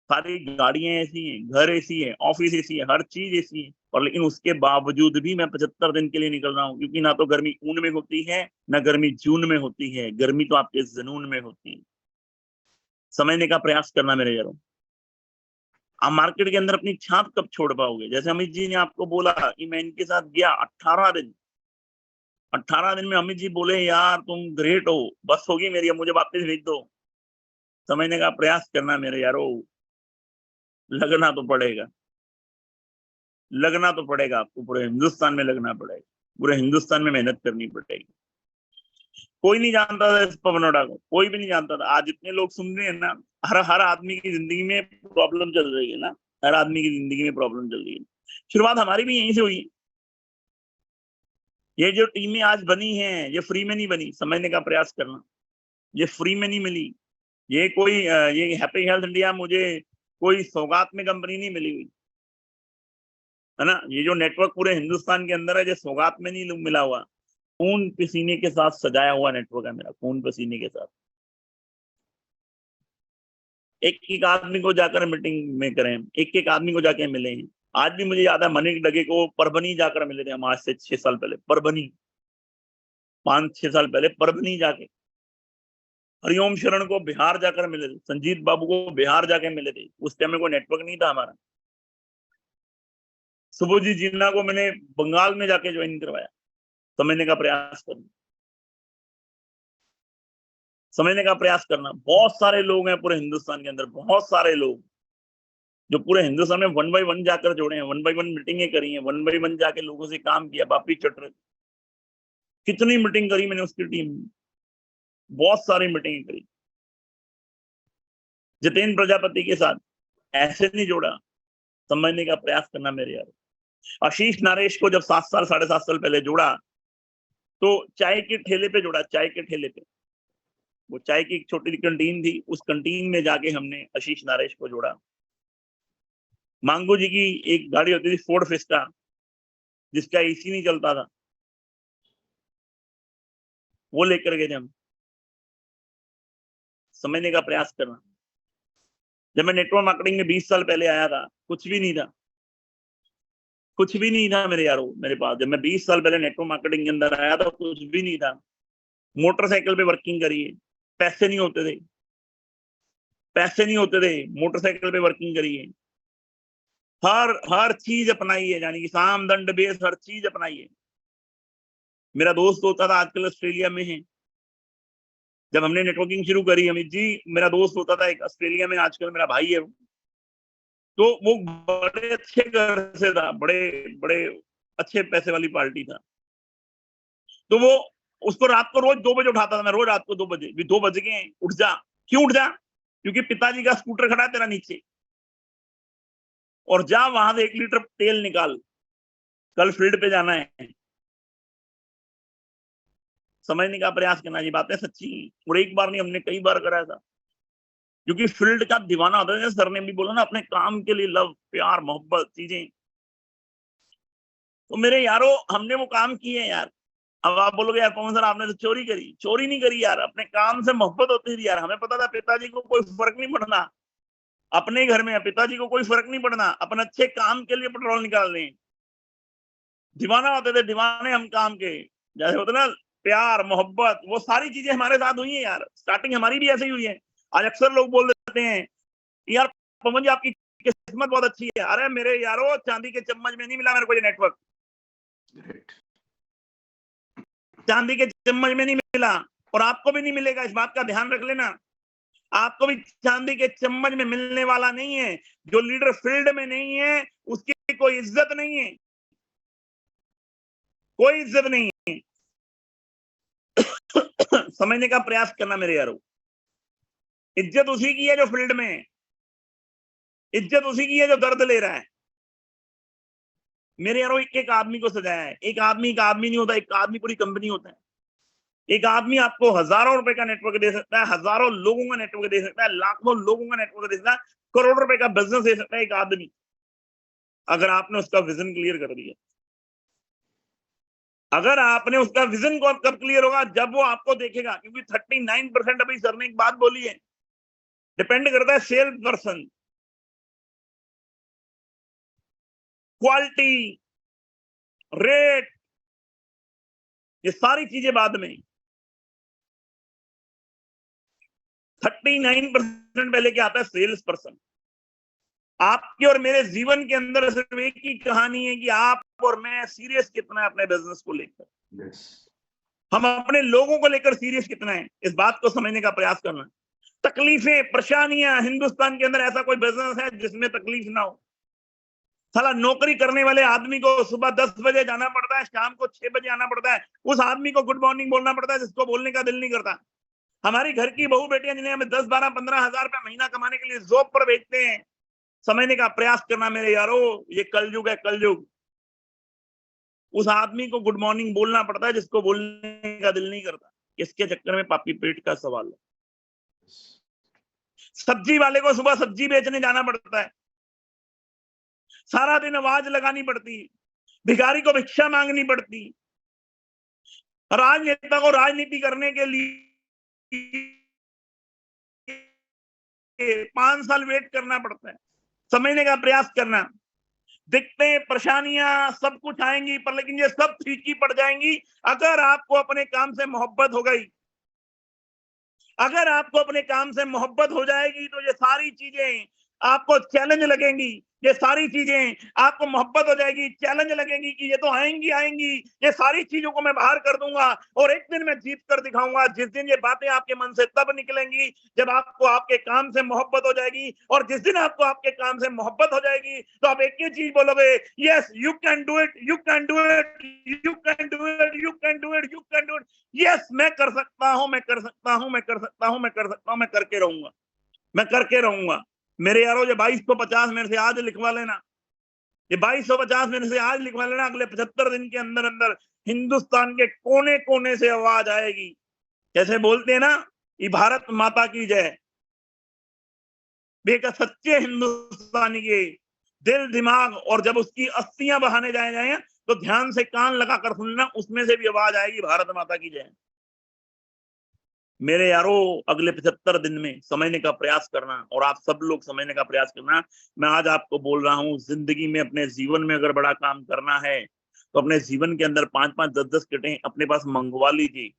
सारी गाड़ियां ऐसी हैं, घर ऐसी है, ऑफिस ऐसी है, हर चीज ऐसी है, और लेकिन उसके बावजूद भी मैं 75 दिन के लिए निकल रहा हूँ। क्योंकि ना तो गर्मी ऊन में होती है, ना गर्मी जून में होती है, गर्मी तो आपके जुनून में होती है। समझने का प्रयास करना मेरे यारों। आप मार्केट के अंदर अपनी छाप कब छोड़ पाओगे? जैसे अमित जी ने आपको बोला कि मैं इनके साथ गया 18 दिन, 18 दिन में अमित जी बोले यार तुम ग्रेट हो, बस होगी मेरी, अब मुझे वापस भेज दो। समझने का प्रयास करना मेरे यारों, लगना तो पड़ेगा, लगना तो पड़ेगा आपको, पूरे हिंदुस्तान में लगना पड़ेगा, पूरे हिंदुस्तान में मेहनत करनी पड़ेगी। कोई नहीं जानता था इस पवनोड़ा को, कोई भी नहीं जानता था। आज जितने लोग सुन रहे हैं ना, हर आदमी की जिंदगी में प्रॉब्लम चल रही है ना, हर आदमी की जिंदगी में प्रॉब्लम चल रही है। शुरुआत हमारी भी यहीं से हुई। ये जो टीमें आज बनी हैं, ये फ्री में नहीं बनी, समझने का प्रयास करना। ये फ्री में नहीं मिली, ये कोई ये हैप्पी हेल्थ इंडिया मुझे कोई सौगात में कंपनी नहीं मिली हुई। है ना। ये जो नेटवर्क पूरे हिंदुस्तान के अंदर है, जो सौगात में नहीं मिला हुआ, खून पसीने के साथ सजाया हुआ नेटवर्क है मेरा, खून पसीने के साथ। एक एक आदमी को जाकर मीटिंग में करें, एक एक आदमी को जाके मिले हैं। आज भी मुझे याद है मनीष डगे को परभनी जाकर मिले थे हम, आज से 6 साल पहले, परभनी, 5-6 साल पहले परभनी जाके। हरिओम शरण को बिहार जाकर मिले थे, संजीत बाबू को बिहार जाके मिले थे, उस टाइम में कोई नेटवर्क नहीं था हमारा। सुबोजी जिन्ना को मैंने बंगाल में जाके ज्वाइन करवाया, समझने का प्रयास करना। बहुत सारे लोग हैं पूरे हिंदुस्तान के अंदर, बहुत सारे लोग जो पूरे हिंदुस्तान में 1 बाय 1 जाकर जुड़े हैं, 1 बाय 1 मीटिंगें करी हैं, 1 बाय 1 जाके लोगों से काम किया। बापी चटर कितनी मीटिंग करी मैंने उसकी टीम में, बहुत सारी मीटिंग करी। जितेंद्र प्रजापति के साथ ऐसे नहीं जोड़ा, समझने का प्रयास करना मेरे यार। आशीष नरेश को जब 7 साल 7.5 साल पहले जोड़ा, तो चाय के ठेले पे जोड़ा, चाय के ठेले पे। वो चाय की एक छोटी कैंटीन थी, उस कैंटीन में जाके हमने आशीष नरेश को जोड़ा। मांगू जी की एक गाड़ी होती थी फोर्ड फिस्टा, जिसका एसी नहीं चलता था, वो लेकर गए थे हम, समझने का प्रयास करना। जब मैं नेटवर्क मार्केटिंग में 20 साल पहले आया था, कुछ भी नहीं था, कुछ भी नहीं था मेरे यारों मेरे पास। जब मैं 20 साल पहले नेटवर्क मार्केटिंग के अंदर आया था, कुछ भी नहीं था। मोटरसाइकिल पे वर्किंग करी है, पैसे नहीं होते थे, पैसे नहीं होते थे, मोटरसाइकिल पे वर्किंग करी है। हर चीज अपनाई है, यानी कि साम दंड बेस हर चीज अपनाई है। मेरा दोस्त होता था, आजकल ऑस्ट्रेलिया में है। जब हमने नेटवर्किंग शुरू करी, अमित जी, मेरा दोस्त होता था एक ऑस्ट्रेलिया में, आजकल मेरा भाई है। तो वो बड़े अच्छे घर से था, बड़े बड़े अच्छे पैसे वाली पार्टी था। तो वो उसको रात को रोज 2 बजे उठाता था, मैं रोज रात को 2 बजे, भी 2 बज गए, उठ जा। क्यों उठ जा? क्योंकि पिताजी का स्कूटर खड़ा है तेरा नीचे, और जा वहां से 1 लीटर तेल निकाल, कल फील्ड पे जाना है। समझने का प्रयास करना, ये बातें सच्ची। और एक बार नहीं, हमने कई बार कराया था, क्योंकि फील्ड का दीवाना होता है। सर ने भी बोला ना, अपने काम के लिए लव, प्यार, मोहब्बत, चीजें। तो मेरे यारों, हमने वो काम किए यार। अब आप बोलोगे यार पवन सर आपने तो चोरी करी। चोरी नहीं करी यार, अपने काम से मोहब्बत होती थी यार। हमें पता था पिताजी को कोई फर्क नहीं पड़ना, अपने घर में पिताजी को कोई फर्क नहीं पड़ना, अपन अच्छे काम के लिए पेट्रोल निकाल रहे हैं। दीवाना होते थे, दीवाने हम काम के। जैसे होता ना प्यार, मोहब्बत, वो सारी चीजें हमारे साथ हुई है यार। स्टार्टिंग हमारी भी ऐसे ही हुई है। आज अक्सर लोग बोल देते हैं यार पवन जी आपकी किस्मत बहुत अच्छी है। अरे मेरे यारो, चांदी के चम्मच में नहीं मिला मेरे को ये नेटवर्क, चांदी के चम्मच में नहीं मिला, और आपको भी नहीं मिलेगा। इस बात का ध्यान रख लेना, आपको भी चांदी के चम्मच में मिलने वाला नहीं है। जो लीडर फील्ड में नहीं है, उसकी कोई इज्जत नहीं है, कोई इज्जत नहीं है। समझने का प्रयास करना मेरे यारों। इज्जत उसी की है जो फील्ड में है, इज्जत उसी की है जो दर्द ले रहा है। मेरे यारों, एक एक आदमी को सजाया है। एक आदमी नहीं होता, एक आदमी पूरी कंपनी होता है। एक आदमी आपको हजारों रुपए का नेटवर्क दे सकता है, हजारों लोगों का नेटवर्क दे सकता है, लाखों लोगों का नेटवर्क दे सकता है, करोड़ों रुपए का बिजनेस दे सकता है एक आदमी, अगर आपने उसका विजन क्लियर कर दिया। अगर आपने उसका विजन को कब क्लियर होगा? जब वो आपको देखेगा। क्योंकि 39%, अभी सर ने एक बात बोली है, डिपेंड करता है सेल्स पर्सन, क्वालिटी, रेट, ये सारी चीजें बाद में। 39% पहले क्या आता है? Sales person. आपके और मेरे जीवन के अंदर सिर्फ एक ही कहानी है कि आप और मैं सीरियस कितना है अपने बिजनेस को लेकर। हम अपने लोगों को लेकर सीरियस कितना है, इस बात को समझने का प्रयास करना। तकलीफें, परेशानियां, हिंदुस्तान के अंदर ऐसा कोई बिजनेस है जिसमें तकलीफ ना हो? साला नौकरी करने वाले आदमी को सुबह 10 बजे जाना पड़ता है, शाम को 6 बजे आना पड़ता है। उस आदमी को गुड मॉर्निंग बोलना पड़ता है, जिसको बोलने का दिल नहीं करता। हमारी घर की बहू बेटियां जिन्हें हमें 10, 12, 15 हजार रुपए महीना कमाने के लिए जॉब पर भेजते हैं। समझने का प्रयास करना मेरे यारो, ये कलयुग है, कलयुग। उस आदमी को गुड मॉर्निंग बोलना पड़ता है जिसको बोलने का दिल नहीं करता। इसके चक्कर में पापी पेट का सवाल है। सब्जी वाले को सुबह सब्जी बेचने जाना पड़ता है, सारा दिन आवाज लगानी पड़ती, भिखारी को भिक्षा मांगनी पड़ती, राजनेता को राजनीति करने के लिए 5 साल वेट करना पड़ता है, समझने का प्रयास करना। दिखते हैं परेशानियां सब कुछ आएंगी, पर लेकिन ये सब फीकी पड़ जाएंगी अगर आपको अपने काम से मोहब्बत हो गई। अगर आपको अपने काम से मोहब्बत हो जाएगी तो ये सारी चीजें आपको चैलेंज लगेंगी, ये सारी चीजें आपको मोहब्बत हो जाएगी, चैलेंज लगेंगी कि ये तो आएंगी आएंगी, ये सारी चीजों को मैं बाहर कर दूंगा और एक दिन मैं जीत कर दिखाऊंगा। जिस दिन ये बातें आपके मन से तब निकलेंगी जब आपको आपके काम से मोहब्बत हो जाएगी, और जिस दिन आपको आपके काम से मोहब्बत हो जाएगी तो आप एक ही चीज बोलोगे, yes you can do it, you can do it, you can do it, you can do it, you can do it. Yes मैं कर सकता हूं, मैं कर सकता हूं, मैं कर सकता हूं, मैं कर सकता हूं, मैं करके रहूंगा, मैं करके रहूंगा। मेरे यारों, ये 2250 मेरे से आज लिखवा लेना, ये 2250 मेरे से आज लिखवा लेना। अगले 75 दिन के अंदर अंदर हिंदुस्तान के कोने कोने से आवाज आएगी। जैसे बोलते हैं ना, ये भारत माता की जय। बेका सच्चे हिंदुस्तानी के दिल दिमाग, और जब उसकी अस्थियां बहाने जाए तो ध्यान से कान लगाकर सुनना, उसमें से भी आवाज आएगी भारत माता की जय। मेरे यारों, अगले 75 दिन में समझने का प्रयास करना, और आप सब लोग समझने का प्रयास करना। मैं आज आपको बोल रहा हूं, जिंदगी में अपने जीवन में अगर बड़ा काम करना है तो अपने जीवन के अंदर 5-5, 10-10 किटें अपने पास मंगवा लीजिए,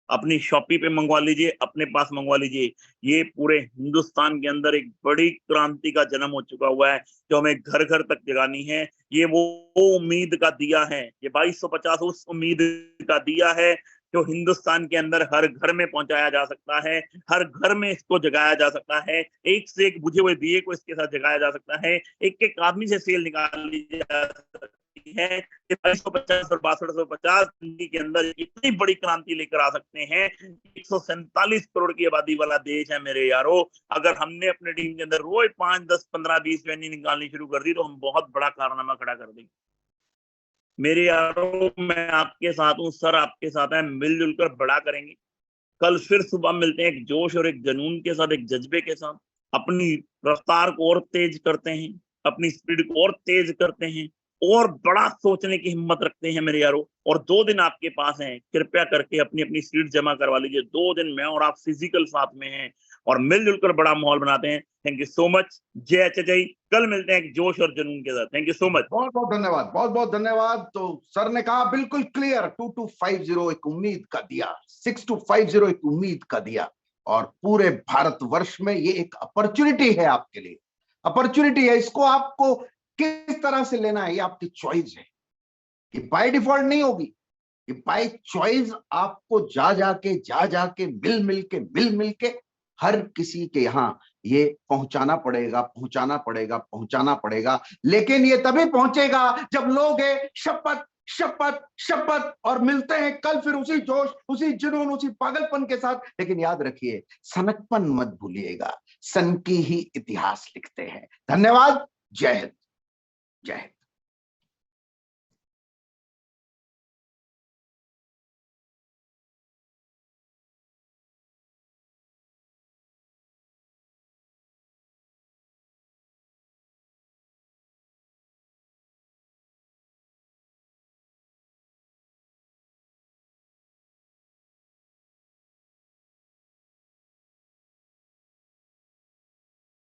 अपनी शॉपी पे मंगवा लीजिए, अपने पास मंगवा लीजिए। ये पूरे हिंदुस्तान के अंदर एक बड़ी क्रांति का जन्म हो चुका हुआ है जो हमें घर घर तक जगानी है। ये वो उम्मीद का दिया है, ये 2250 उस उम्मीद का दिया है जो हिंदुस्तान के अंदर हर घर में पहुंचाया जा सकता है, हर घर में इसको जगाया जा सकता है। एक से एक बुझे हुए दिए को इसके साथ जगाया जा सकता है, एक एक आदमी से सेल निकाली जा सकती है। 2250 और 6250 के अंदर इतनी बड़ी क्रांति लेकर आ सकते हैं। 147 करोड़ की आबादी वाला देश है मेरे यारों। अगर हमने अपने टीम के अंदर रोज 5, 10, 15, 20 रैनी निकालनी शुरू कर दी तो हम बहुत बड़ा कारनामा खड़ा कर देंगे। मेरे यारों, मैं आपके साथ हूं, सर आपके साथ है, मिलजुल कर बड़ा करेंगे। कल फिर सुबह मिलते हैं, एक जोश और एक जुनून के साथ, एक जज्बे के साथ। अपनी रफ्तार को और तेज करते हैं, अपनी स्पीड को और तेज करते हैं, और बड़ा सोचने की हिम्मत रखते हैं मेरे यारों। और 2 दिन आपके पास हैं, कृपया करके अपनी अपनी सीट जमा करवा लीजिए। 2 दिन मैं और आप फिजिकल साथ में हैं और मिलजुल कर बड़ा माहौल बनाते हैं। Thank you so much. जय जय। कल मिलते हैं एक जोश और जुनून के साथ। Thank you so much. बहुत बहुत धन्यवाद, बहुत बहुत धन्यवाद। तो सर ने कहा बिल्कुल क्लियर, 2250 एक उम्मीद का दिया, 6250 एक उम्मीद का दिया, और पूरे भारतवर्ष में ये एक अपॉर्चुनिटी है आपके लिए, अपॉर्चुनिटी है। इसको आपको किस तरह से लेना है ये आपकी चॉइस है। ये बाय डिफॉल्ट नहीं होगी, ये बाय चॉइस आपको जा जाके मिल मिल के हर किसी के यहाँ ये पहुंचाना पड़ेगा। लेकिन ये तभी पहुंचेगा जब लोग है शपथ शपथ शपथ, और मिलते हैं कल फिर उसी जोश, उसी जुनून, उसी पागलपन के साथ। लेकिन याद रखिए, सनकपन मत भूलिएगा, सन की ही इतिहास लिखते हैं। धन्यवाद। जय हिंद, जय हिंद।